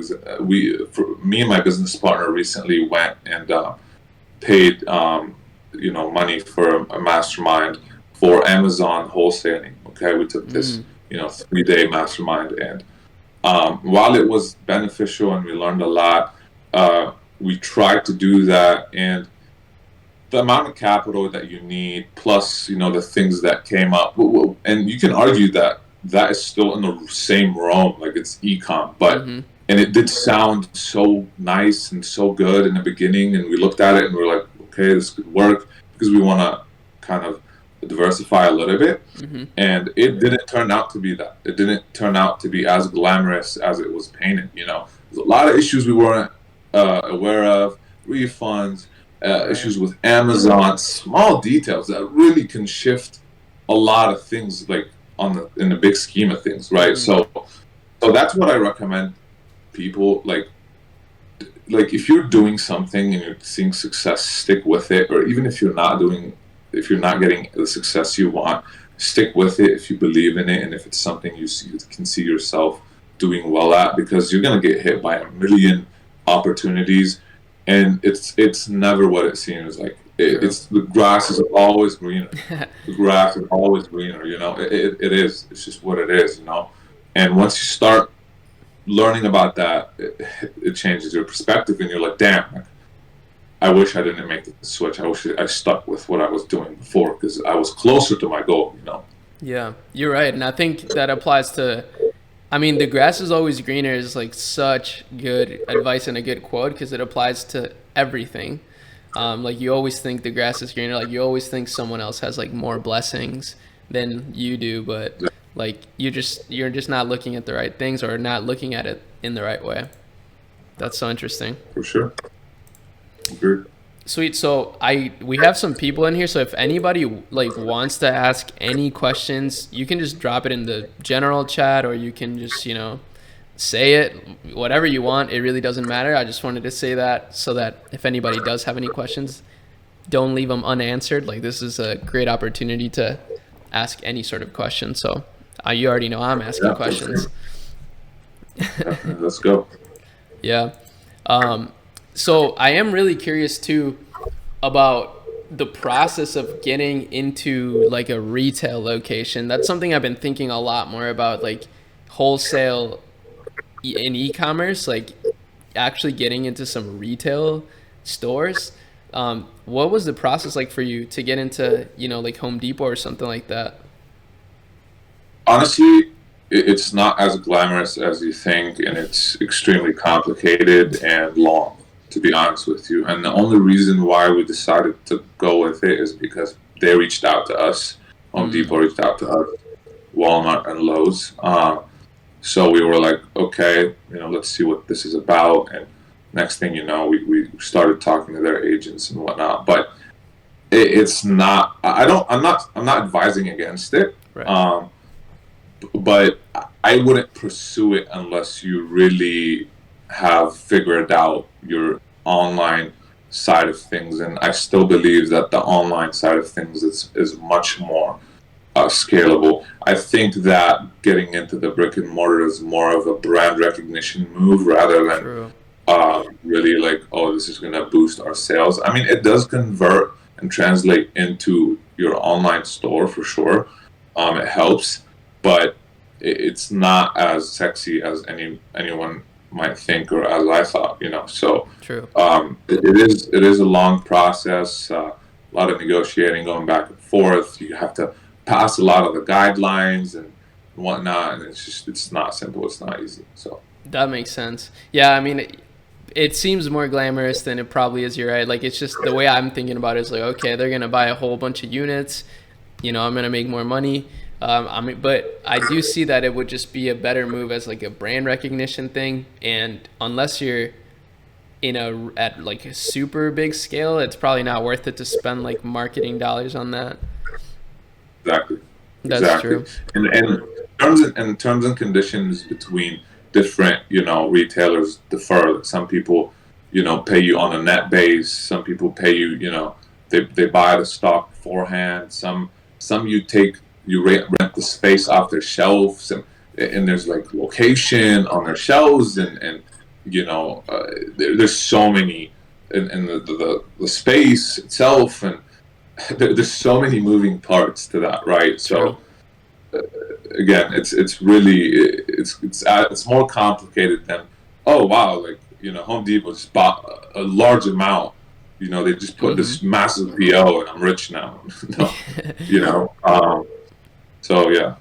Speaker 2: me and my business partner recently went and paid, money for a mastermind for Amazon wholesaling. Okay, we took this,
Speaker 1: Mm,
Speaker 2: 3-day mastermind, and while it was beneficial and we learned a lot, we tried to do that, and the amount of capital that you need, plus the things that came up, and you can argue that that is still in the same realm, like it's ecom,
Speaker 1: hmm.
Speaker 2: and it did sound so nice and so good in the beginning, and we looked at it and we are like, okay, this could work because we want to kind of diversify a little bit,
Speaker 1: Hmm.
Speaker 2: and it didn't turn out to be that. It didn't turn out to be as glamorous as it was painted. There's a lot of issues we weren't aware of, refunds,
Speaker 1: Right.
Speaker 2: issues with Amazon, small details that really can shift a lot of things, like in the big scheme of things, right?
Speaker 1: Hmm.
Speaker 2: So that's what I recommend people, like if you're doing something and you're seeing success, stick with it. Or even if you're not getting the success you want, stick with it if you believe in it and if it's something you can see yourself doing well at, because you're going to get hit by a million opportunities, and it's never what it seems like.
Speaker 1: True.
Speaker 2: It's the grass is always greener. The grass is always greener. It is. It's just what it is. And once you start learning about that, it changes your perspective, and you're like, damn, like, I wish I didn't make the switch. I wish I stuck with what I was doing before because I was closer to my goal.
Speaker 1: Yeah, you're right. And I think that applies to, I mean, the grass is always greener is like such good advice and a good quote because it applies to everything. Like you always think the grass is greener, like you always think someone else has like more blessings than you do, but like you're just not looking at the right things or not looking at it in the right way. That's so interesting.
Speaker 2: For sure. Agreed.
Speaker 1: Sweet. So we have some people in here. So if anybody like wants to ask any questions, you can just drop it in the general chat, or you can just say it, whatever you want. It really doesn't matter. I just wanted to say that so that if anybody does have any questions, don't leave them unanswered. Like this is a great opportunity to ask any sort of question. So you already know I'm asking questions.
Speaker 2: Let's go.
Speaker 1: Yeah. So I am really curious too about the process of getting into like a retail location. That's something I've been thinking a lot more about, like wholesale in e-commerce, like actually getting into some retail stores. What was the process like for you to get into, like Home Depot or something like that?
Speaker 2: Honestly, it's not as glamorous as you think, and it's extremely complicated and long, to be honest with you. And the only reason why we decided to go with it is because they reached out to us. Home Depot reached out to us, Walmart and Lowe's. So we were like, okay, let's see what this is about. And next thing you know, we started talking to their agents and whatnot. But it's not. I'm not advising against it.
Speaker 1: Right.
Speaker 2: But I wouldn't pursue it unless you really have figured out your online side of things. And I still believe that the online side of things is much more scalable. I think that getting into the brick and mortar is more of a brand recognition move rather than
Speaker 1: True.
Speaker 2: really like, oh, this is going to boost our sales. I mean, it does convert and translate into your online store for sure. It helps, but it's not as sexy as anyone might think or as I thought. So
Speaker 1: True.
Speaker 2: it is a long process, a lot of negotiating, going back and forth. You have to pass a lot of the guidelines and whatnot, and it's not simple. It's not easy. So
Speaker 1: That makes sense. Yeah, I mean, it seems more glamorous than it probably is. You're right. Like it's just the way I'm thinking about it is like, okay, they're gonna buy a whole bunch of units. I'm gonna make more money. But I do see that it would just be a better move as like a brand recognition thing. And unless you're at like a super big scale, it's probably not worth it to spend like marketing dollars on that.
Speaker 2: exactly,
Speaker 1: That's
Speaker 2: exactly.
Speaker 1: true.
Speaker 2: And terms and conditions between different retailers differ. Like some people pay you on a net base. Some people pay you they buy the stock beforehand. Some you rent the space off their shelves, and there's like location on their shelves, and there's so many in the space itself, and there's so many moving parts to that, right?
Speaker 1: True.
Speaker 2: So again, it's really it's more complicated than, oh wow, like Home Depot just bought a large amount. They just put this massive PO and I'm rich now. No, so yeah.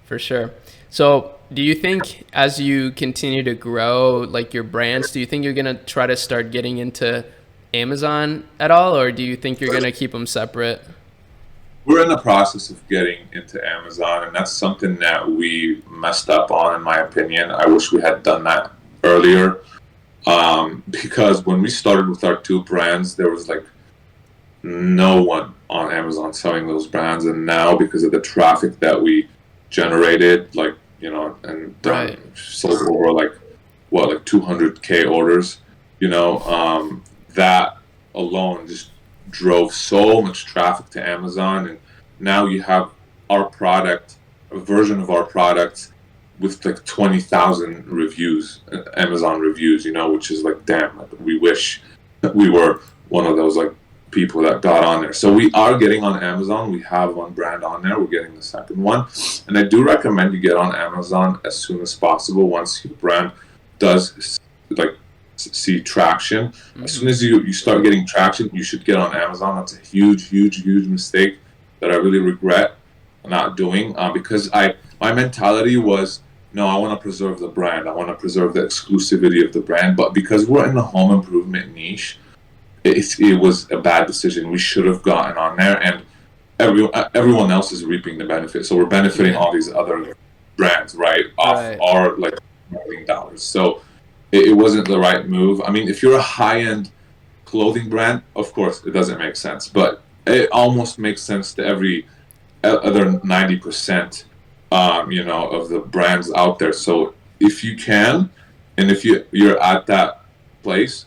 Speaker 1: For sure. So, do you think as you continue to grow like your brands, do you think you're going to try to start getting into Amazon at all, or do you think you're going to keep them separate?
Speaker 2: We're in the process of getting into Amazon, and that's something that we messed up on, in my opinion. I wish we had done that earlier, because when we started with our two brands, there was like no one on Amazon selling those brands, and now because of the traffic that we generated, like and
Speaker 1: Right.
Speaker 2: sold over like 200K orders, that alone just drove so much traffic to Amazon, and now you have our product, a version of our product with like 20,000 reviews, Amazon reviews, which is like, damn, like, we wish that we were one of those like people that got on there. So we are getting on Amazon. We have one brand on there. We're getting the second one, and I do recommend you get on Amazon as soon as possible once your brand does like see traction. As soon as you start getting traction, you should get on Amazon. That's a huge mistake that I really regret. not doing, because my mentality was, no, I want to preserve the brand. I want to preserve the exclusivity of the brand. But because we're in the home improvement niche, it was a bad decision. We should have gotten on there, and everyone else is reaping the benefit. So we're benefiting
Speaker 1: Yeah.
Speaker 2: all these other brands, right, off
Speaker 1: Right.
Speaker 2: our like marketing dollars. So it wasn't the right move. I mean, if you're a high-end clothing brand, of course, it doesn't make sense. But it almost makes sense to every other 90%, of the brands out there. So if you can, and if you're at that place,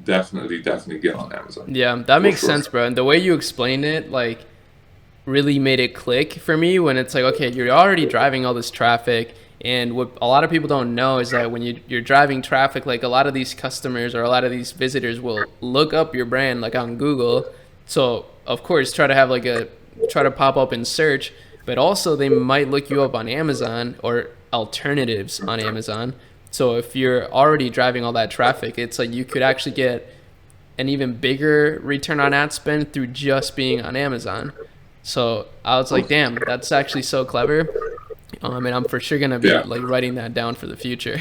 Speaker 2: definitely get on Amazon
Speaker 1: Yeah, that
Speaker 2: for
Speaker 1: makes
Speaker 2: sure.
Speaker 1: sense, bro. And the way you explained it, like, really made it click for me when it's like, okay, you're already driving all this traffic. And what a lot of people don't know is that when you're driving traffic, like a lot of these customers or a lot of these visitors will look up your brand like on Google. So of course, try to pop up in search, but also they might look you up on Amazon or alternatives on Amazon. So if you're already driving all that traffic, it's like you could actually get an even bigger return on ad spend through just being on Amazon. So I was like, damn, that's actually so clever. And I'm for sure gonna be
Speaker 2: Yeah,
Speaker 1: like writing that down for the future.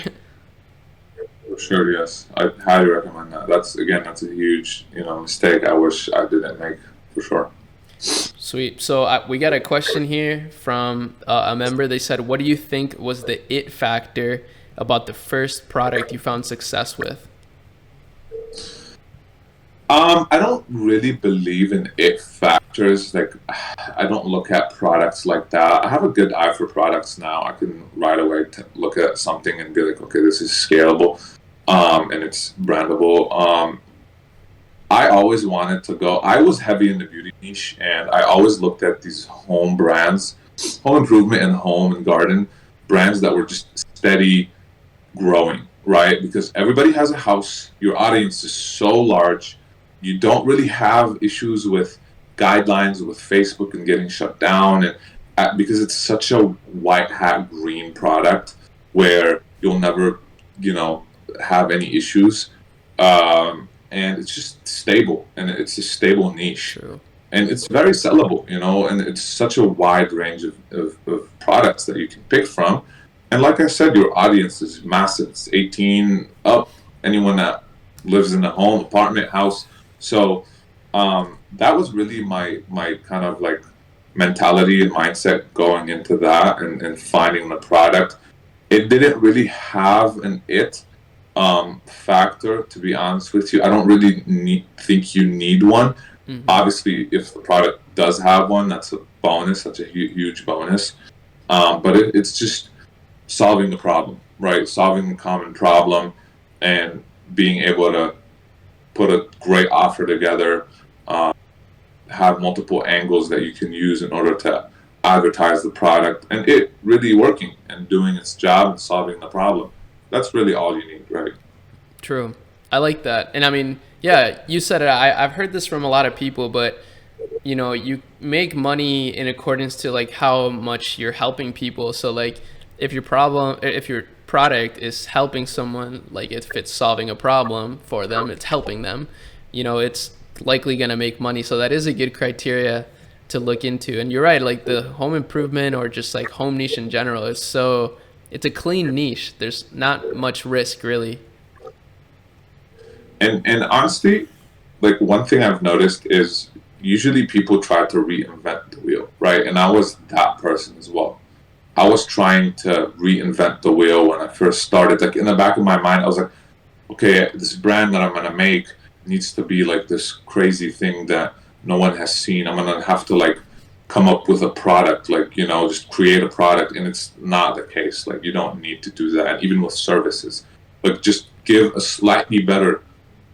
Speaker 2: for sure. Yes, I highly recommend that. That's a huge mistake. I wish I didn't make, for sure.
Speaker 1: Sweet. So we got a question here from a member. They said, "What do you think was the it factor about the first product you found success with?"
Speaker 2: I don't really believe in it factors. Like, I don't look at products like that. I have a good eye for products now. I can right away look at something and be like, okay, this is scalable, and it's brandable. I always wanted to go. I was heavy in the beauty niche, and I always looked at these home brands, home improvement and home and garden brands that were just steady growing, right? Because everybody has a house. Your audience is so large. You don't really have issues with guidelines with Facebook and getting shut down, and because it's such a white hat green product where you'll never, you know, have any issues. And it's just stable, and it's a stable niche,
Speaker 1: True.
Speaker 2: and it's very sellable, and it's such a wide range of products that you can pick from. And like I said, your audience is massive. It's 18 up, anyone that lives in a home, apartment, house. So that was really my kind of like mentality and mindset going into that, and finding the product. It didn't really have an factor, to be honest with you. I don't really think you need one.
Speaker 1: Hmm.
Speaker 2: Obviously, if the product does have one, that's a bonus. That's a huge bonus. But it's just solving the problem, right? Solving the common problem, and being able to put a great offer together, um, have multiple angles that you can use in order to advertise the product, and it really working and doing its job and solving the problem. That's really all you need, right?
Speaker 1: True. I like that. And I mean, yeah, you said it. I've heard this from a lot of people, but you make money in accordance to like how much you're helping people. So like if your product is helping someone, like if it's solving a problem for them, it's helping them, it's likely going to make money. So that is a good criteria to look into. And you're right, like the home improvement or just like home niche in general it's a clean niche. There's not much risk really.
Speaker 2: And honestly, like one thing I've noticed is usually people try to reinvent the wheel, right? And I was that person as well. I was trying to reinvent the wheel when I first started. Like in the back of my mind, I was like, okay, this brand that I'm gonna make needs to be like this crazy thing that no one has seen. I'm gonna have to like come up with a product, like just create a product, and it's not the case. Like you don't need to do that, even with services. Like just give a slightly better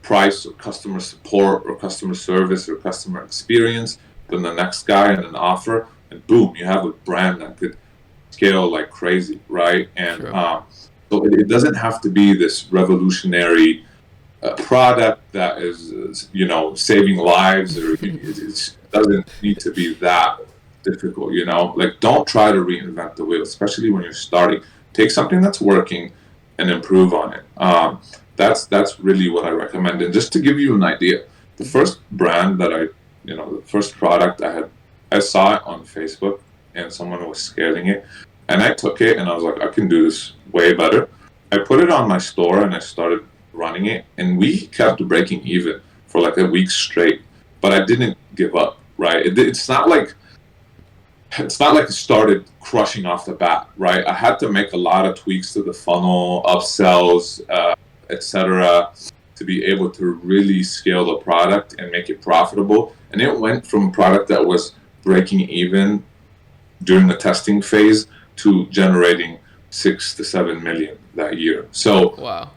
Speaker 2: price or customer support or customer service or customer experience than the next guy and an offer, and boom, you have a brand that could scale like crazy, right? And
Speaker 1: True.
Speaker 2: so it doesn't have to be this revolutionary product that is saving lives, or it doesn't need to be that difficult. Like don't try to reinvent the wheel, especially when you're starting. Take something that's working and improve on it. That's really what I recommend. And just to give you an idea, the first product I saw it on Facebook, and someone was scaling it. And I took it and I was like, I can do this way better. I put it on my store and I started running it, and we kept breaking even for like a week straight. But I didn't give up, right? It's not like it started crushing off the bat, right? I had to make a lot of tweaks to the funnel, upsells, etc., to be able to really scale the product and make it profitable. And it went from a product that was breaking even during the testing phase to generating 6 to 7 million that year. So,
Speaker 1: Wow.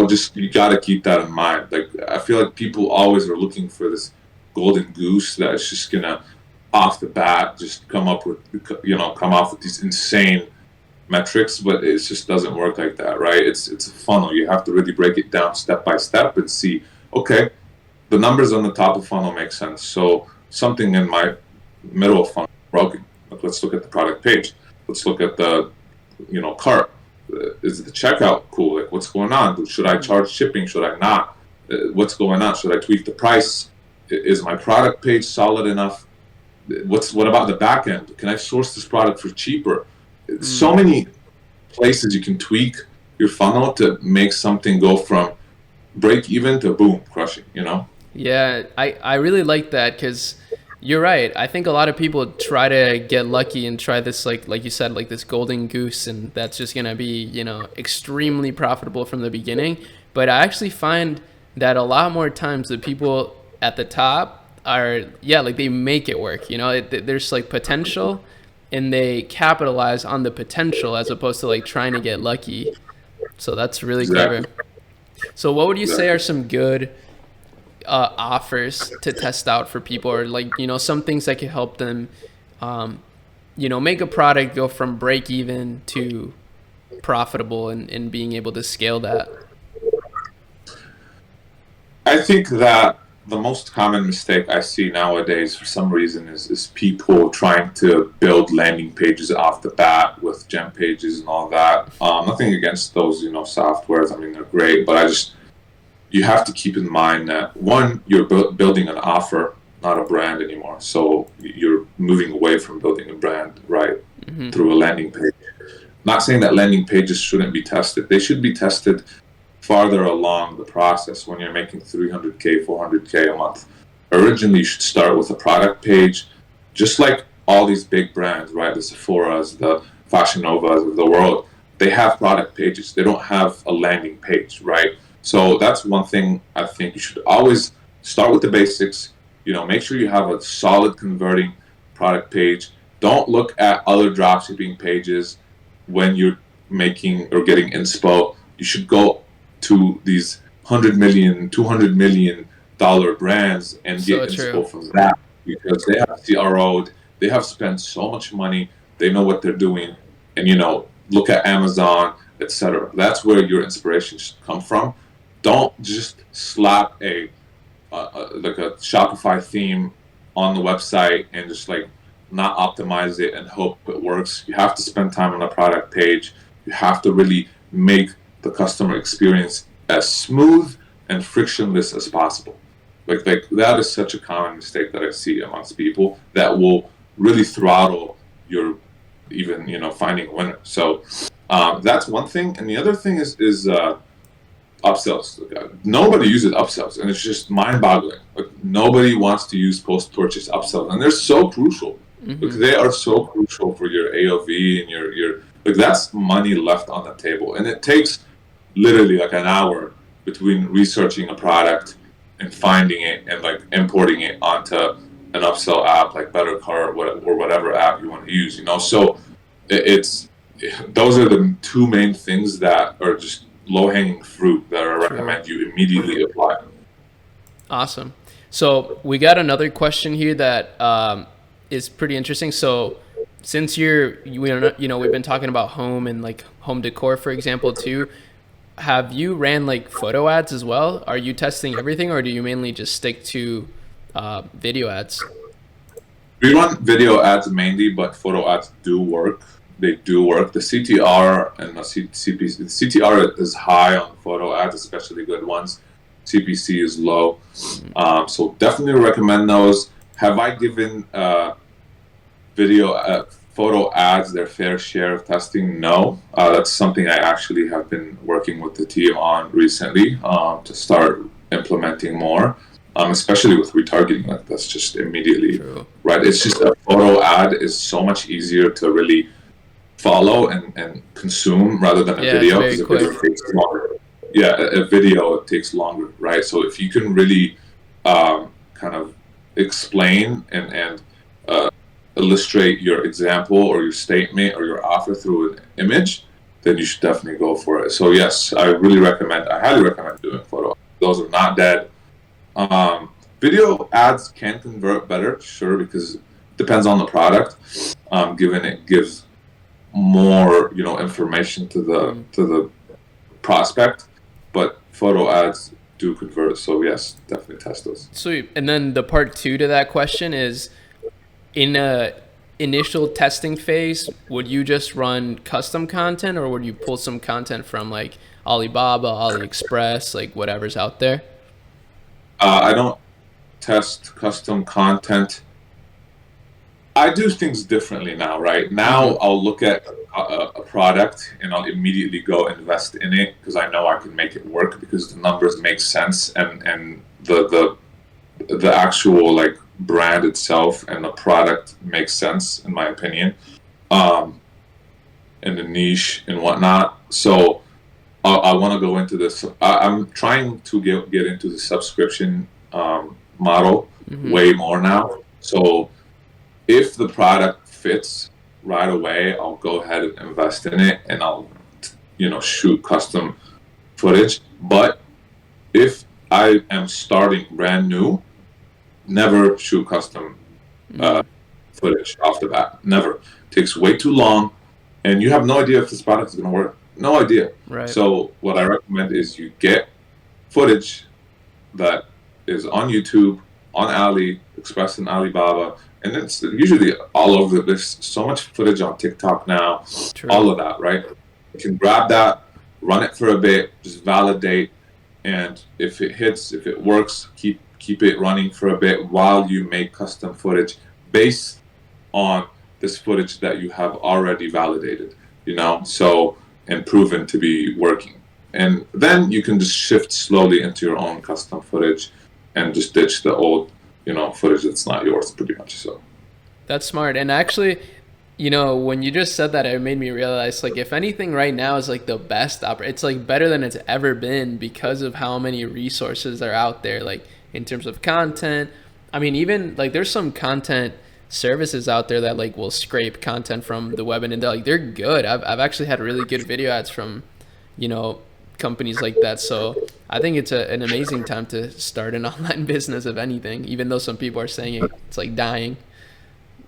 Speaker 2: just you got to keep that in mind. Like, I feel like people always are looking for this golden goose that is just gonna off the bat just come off with these insane metrics, but it just doesn't work like that, right? It's a funnel. You have to really break it down step by step and see, okay, the numbers on the top of funnel make sense. So something in my middle of funnel is broken. Like, let's look at the product page. Let's look at the cart. Is the checkout cool? Like, what's going on? Should I charge shipping? Should I not? What's going on? Should I tweak the price? Is my product page solid enough? What about the back end? Can I source this product for cheaper? So many places you can tweak your funnel to make something go from break even to boom, crushing,
Speaker 1: Yeah, I really like that, because you're right. I think a lot of people try to get lucky and try this, like you said, like this golden goose, and that's just going to be, extremely profitable from the beginning. But I actually find that a lot more times the people at the top are, like they make it work. There's like potential, and they capitalize on the potential as opposed to like trying to get lucky. So that's really clever. So what would you say are some good offers to test out for people, or like, some things that could help them, make a product go from break even to profitable, and being able to scale that?
Speaker 2: I think that the most common mistake I see nowadays for some reason is people trying to build landing pages off the bat with gem pages and all that. Nothing against those, softwares. I mean, they're great, but you have to keep in mind that, one, you're building an offer, not a brand anymore. So you're moving away from building a brand, right, through a landing page. Not saying that landing pages shouldn't be tested. They should be tested farther along the process when you're making 300K, 400K a month. Originally, you should start with a product page, just like all these big brands, right? The Sephora's, the Fashion Novas of the world. They have product pages. They don't have a landing page, right? So that's one thing I think you should always start with the basics. Make sure you have a solid converting product page. Don't look at other dropshipping pages when you're making or getting inspo. You should go to these $100 million, $200 million brands and get inspo from that, because they have CRO'd, they have spent so much money, they know what they're doing, and look at Amazon, etc. That's where your inspiration should come from. Don't just slap a Shopify theme on the website and just like not optimize it and hope it works. You have to spend time on the product page. You have to really make the customer experience as smooth and frictionless as possible. Like that is such a common mistake that I see amongst people that will really throttle your finding a winner. So that's one thing. And the other thing is upsells. Nobody uses upsells, and it's just mind-boggling. Like, nobody wants to use post-purchase upsells, and they're so crucial. Like, they are so crucial for your AOV and your that's money left on the table, and it takes literally like an hour between researching a product and finding it and like importing it onto an upsell app like BetterCart or whatever app you want to use. So those are the two main things that are just low-hanging fruit that I recommend you immediately apply.
Speaker 1: Awesome. So we got another question here that is pretty interesting. So since we've been talking about home and like home decor, for example, too, have you ran like photo ads as well? Are you testing everything, or do you mainly just stick to video ads?
Speaker 2: We run video ads mainly, but photo ads do work. They do work. The CTR and the CPC, the CTR is high on photo ads, especially good ones. CPC is low. So definitely recommend those. Have I given video photo ads their fair share of testing? No. That's something I actually have been working with the team on recently, to start implementing more, especially with retargeting. Like, that's just immediately
Speaker 1: True.
Speaker 2: right. It's just a photo ad is so much easier to really follow and consume rather than a
Speaker 1: Yeah, it's
Speaker 2: video,
Speaker 1: very
Speaker 2: because a video
Speaker 1: quick.
Speaker 2: takes longer. Yeah, a video takes longer, right? So if you can really kind of explain and illustrate your example or your statement or your offer through an image, then you should definitely go for it. So yes, I highly recommend doing photo. Those are not dead. Video ads can convert better, sure, because it depends on the product, given it gives more, information to the prospect, but photo ads do convert. So yes, definitely test those.
Speaker 1: Sweet. And then the part two to that question is, in a initial testing phase, would you just run custom content, or would you pull some content from like Alibaba, AliExpress, like whatever's out there?
Speaker 2: I don't test custom content. I do things differently now, right? Now I'll look at a product and I'll immediately go invest in it because I know I can make it work, because the numbers make sense, and the actual like brand itself and the product makes sense in my opinion, and the niche and whatnot. So I want to go into this. I'm trying to get into the subscription model way more now. So if the product fits right away, I'll go ahead and invest in it, and I'll, shoot custom footage. But if I am starting brand new, never shoot custom footage off the bat. Never. Takes way too long, and you have no idea if this product is going to work. No idea.
Speaker 1: Right.
Speaker 2: So what I recommend is you get footage that is on YouTube, on AliExpress and Alibaba, and it's usually all over. There's so much footage on TikTok now,
Speaker 1: True.
Speaker 2: all of that, right? You can grab that, run it for a bit, just validate, and if it hits, if it works, keep it running for a bit while you make custom footage based on this footage that you have already validated, so, and proven to be working. And then you can just shift slowly into your own custom footage and just ditch the old, footage that's not yours, pretty much. So
Speaker 1: That's smart. And actually, when you just said that, it made me realize, like, if anything right now is like the best it's like better than it's ever been because of how many resources are out there, like in terms of content. I mean, even like there's some content services out there that like will scrape content from the web, and they're good. I've actually had really good video ads from, companies like that. So I think it's an amazing time to start an online business, if anything, even though some people are saying it's like dying,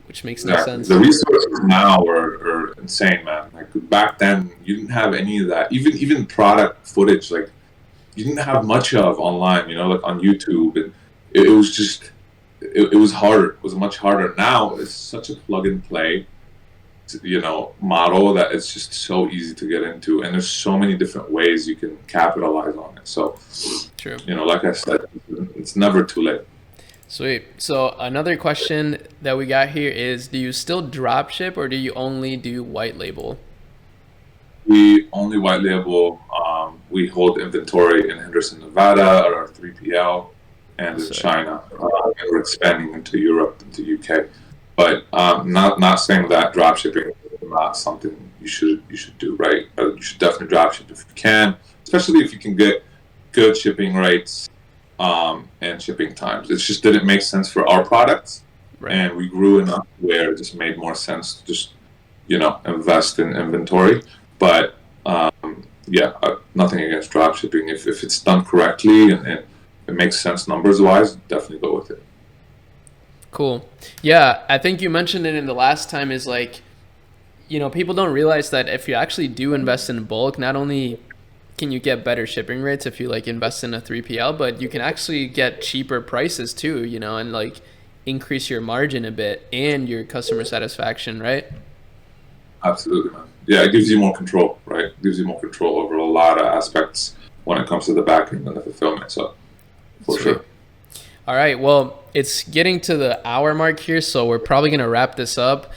Speaker 1: which makes no sense.
Speaker 2: The resources now are insane, man. Like back then, you didn't have any of that. Even product footage, like you didn't have much of online. Like on YouTube, and it was just it was harder. It was much harder. Now it's such a plug and play, model that it's just so easy to get into, and there's so many different ways you can capitalize on it. So,
Speaker 1: True.
Speaker 2: Like I said, it's never too late.
Speaker 1: Sweet. So another question that we got here is, do you still drop ship, or do you only do white label?
Speaker 2: We only white label. We hold inventory in Henderson, Nevada, at our 3PL, and in China. And we're expanding into Europe, into UK. But not saying that drop shipping is not something you should do, right? You should definitely drop ship if you can, especially if you can get good shipping rates and shipping times. It just didn't make sense for our products, right. And we grew enough where it just made more sense to just invest in inventory. But nothing against drop shipping if it's done correctly and it makes sense numbers wise. Definitely go with it.
Speaker 1: Cool. Yeah, I think you mentioned it in the last time, is like, people don't realize that if you actually do invest in bulk, not only can you get better shipping rates if you like invest in a 3PL, but you can actually get cheaper prices too, and like increase your margin a bit and your customer satisfaction, right?
Speaker 2: Absolutely, man. Yeah, it gives you more control, right? It gives you more control over a lot of aspects when it comes to the back end and the fulfillment. So, for sure.
Speaker 1: All right. Well, it's getting to the hour mark here, so we're probably going to wrap this up.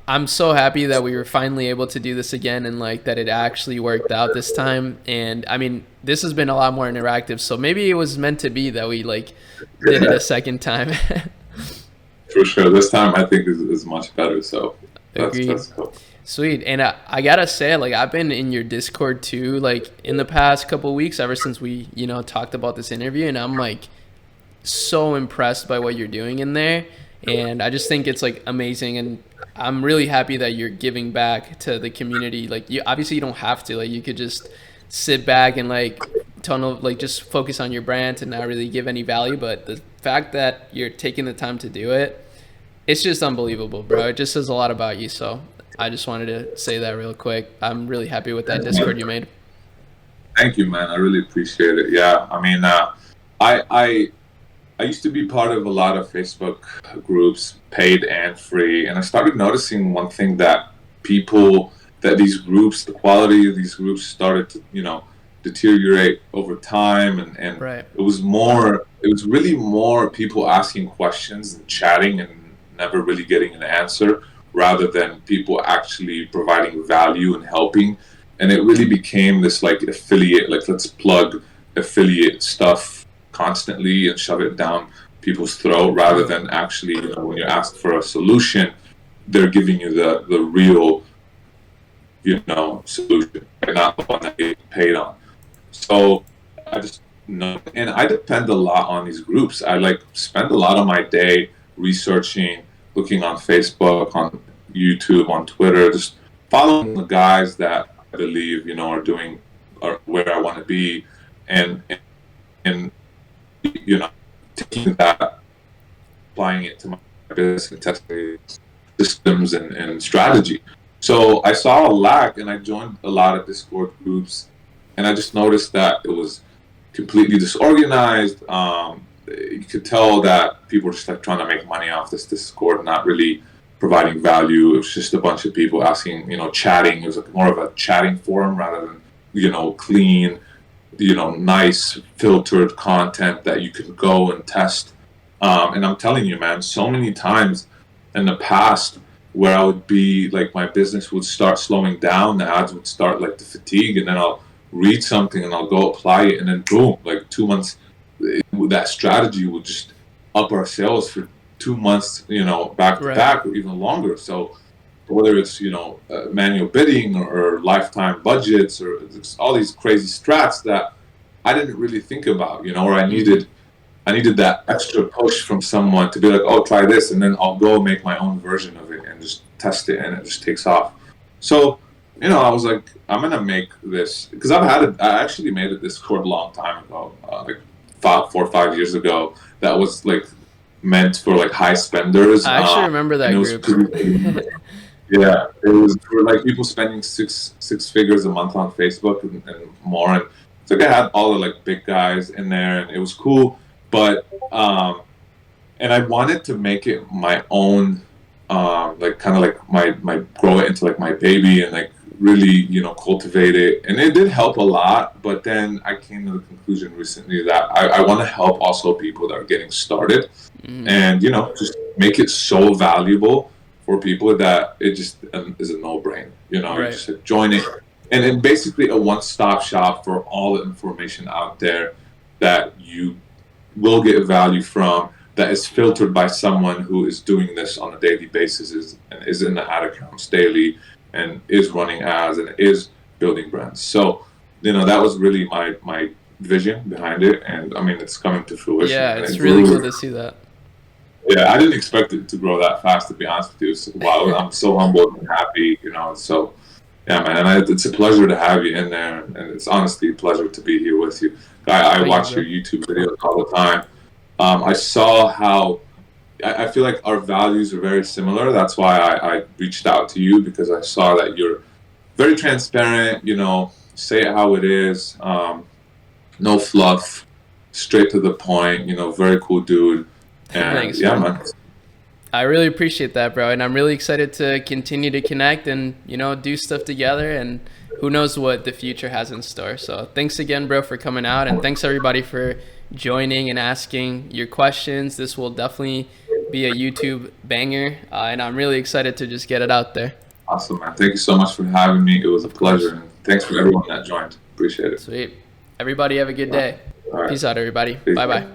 Speaker 1: I'm so happy that we were finally able to do this again and like that it actually worked out this time. And I mean, this has been a lot more interactive, so maybe it was meant to be that we like did it a second time.
Speaker 2: For sure. This time I think is much better. So
Speaker 1: Agreed.
Speaker 2: that's cool.
Speaker 1: Sweet. And I gotta say, like, I've been in your Discord too, like in the past couple of weeks, ever since we, talked about this interview, and I'm like so impressed by what you're doing in there. And I just think it's like amazing, and I'm really happy that you're giving back to the community. Like, you obviously you don't have to, like, you could just sit back and like tunnel, like just focus on your brand and not really give any value. But the fact that you're taking the time to do it, it's just unbelievable, bro. It just says a lot about you. So I just wanted to say that real quick. I'm really happy with that Discord you made.
Speaker 2: Thank you, man. I really appreciate it. Yeah, I mean, I used to be part of a lot of Facebook groups, paid and free, and I started noticing one thing, that these groups, the quality of these groups started to, deteriorate over time, and
Speaker 1: Right.
Speaker 2: it was really more people asking questions and chatting and never really getting an answer, rather than people actually providing value and helping. And it really became this like affiliate, like let's plug affiliate stuff constantly and shove it down people's throat, rather than actually, when you ask for a solution, they're giving you the real, solution, and not the one that they paid on. So I just know, and I depend a lot on these groups. I like spend a lot of my day researching, looking on Facebook, on YouTube, on Twitter, just following the guys that I believe, are where I want to be, and taking that, applying it to my business and testing systems and strategy. So I saw a lack, and I joined a lot of Discord groups, and I just noticed that it was completely disorganized. You could tell that people were just like trying to make money off this Discord, not really providing value. It was just a bunch of people asking, chatting. It was like more of a chatting forum rather than, clean, nice filtered content that you can go and test. And I'm telling you, man, so many times in the past where I would be like, my business would start slowing down, the ads would start like to fatigue, and then I'll read something and I'll go apply it, and then boom, like 2 months, that strategy would just up our sales for 2 months, back to back, or even longer. So whether it's, manual bidding or lifetime budgets, or all these crazy strats that I didn't really think about, or I needed that extra push from someone to be like, oh, try this, and then I'll go make my own version of it and just test it, and it just takes off. So, I was like, I'm gonna make this, because I actually made a Discord a long time ago, like 4 or 5 years ago, that was like meant for like high spenders.
Speaker 1: I actually remember that group.
Speaker 2: Yeah, it was for like people spending six figures a month on Facebook and more, and so I had all the like big guys in there, and it was cool. But and I wanted to make it my own, like kind of like my grow it into like my baby, and like really cultivate it, and it did help a lot. But then I came to the conclusion recently that I want to help also people that are getting started, and just make it so valuable for people that it just is a no-brainer. You just like join it, and then basically a one-stop shop for all the information out there that you will get value from, that is filtered by someone who is doing this on a daily basis, and is in the ad accounts daily, and is running ads, and is building brands. So, that was really my vision behind it, and I mean, it's coming to fruition.
Speaker 1: Yeah, it's really cool to see that.
Speaker 2: Yeah, I didn't expect it to grow that fast, to be honest with you. So, wow, I'm so humbled and happy, So, yeah, man, and it's a pleasure to have you in there, and it's honestly a pleasure to be here with you. I watch your YouTube videos all the time. I saw how I feel like our values are very similar. That's why I reached out to you, because I saw that you're very transparent. Say it how it is. No fluff, straight to the point. Very cool dude. And
Speaker 1: Thanks,
Speaker 2: yeah, man.
Speaker 1: I really appreciate that, bro, and I'm really excited to continue to connect and do stuff together, and who knows what the future has in store. So thanks again, bro, for coming out, and thanks everybody for joining and asking your questions. This will definitely be a YouTube banger, and I'm really excited to just get it out there.
Speaker 2: Awesome, man. Thank you so much for having me. It was a pleasure. And thanks for everyone that joined. Appreciate it.
Speaker 1: Sweet. Everybody have a good day.
Speaker 2: All right.
Speaker 1: Peace out, everybody.
Speaker 2: Peace.
Speaker 1: Bye-bye.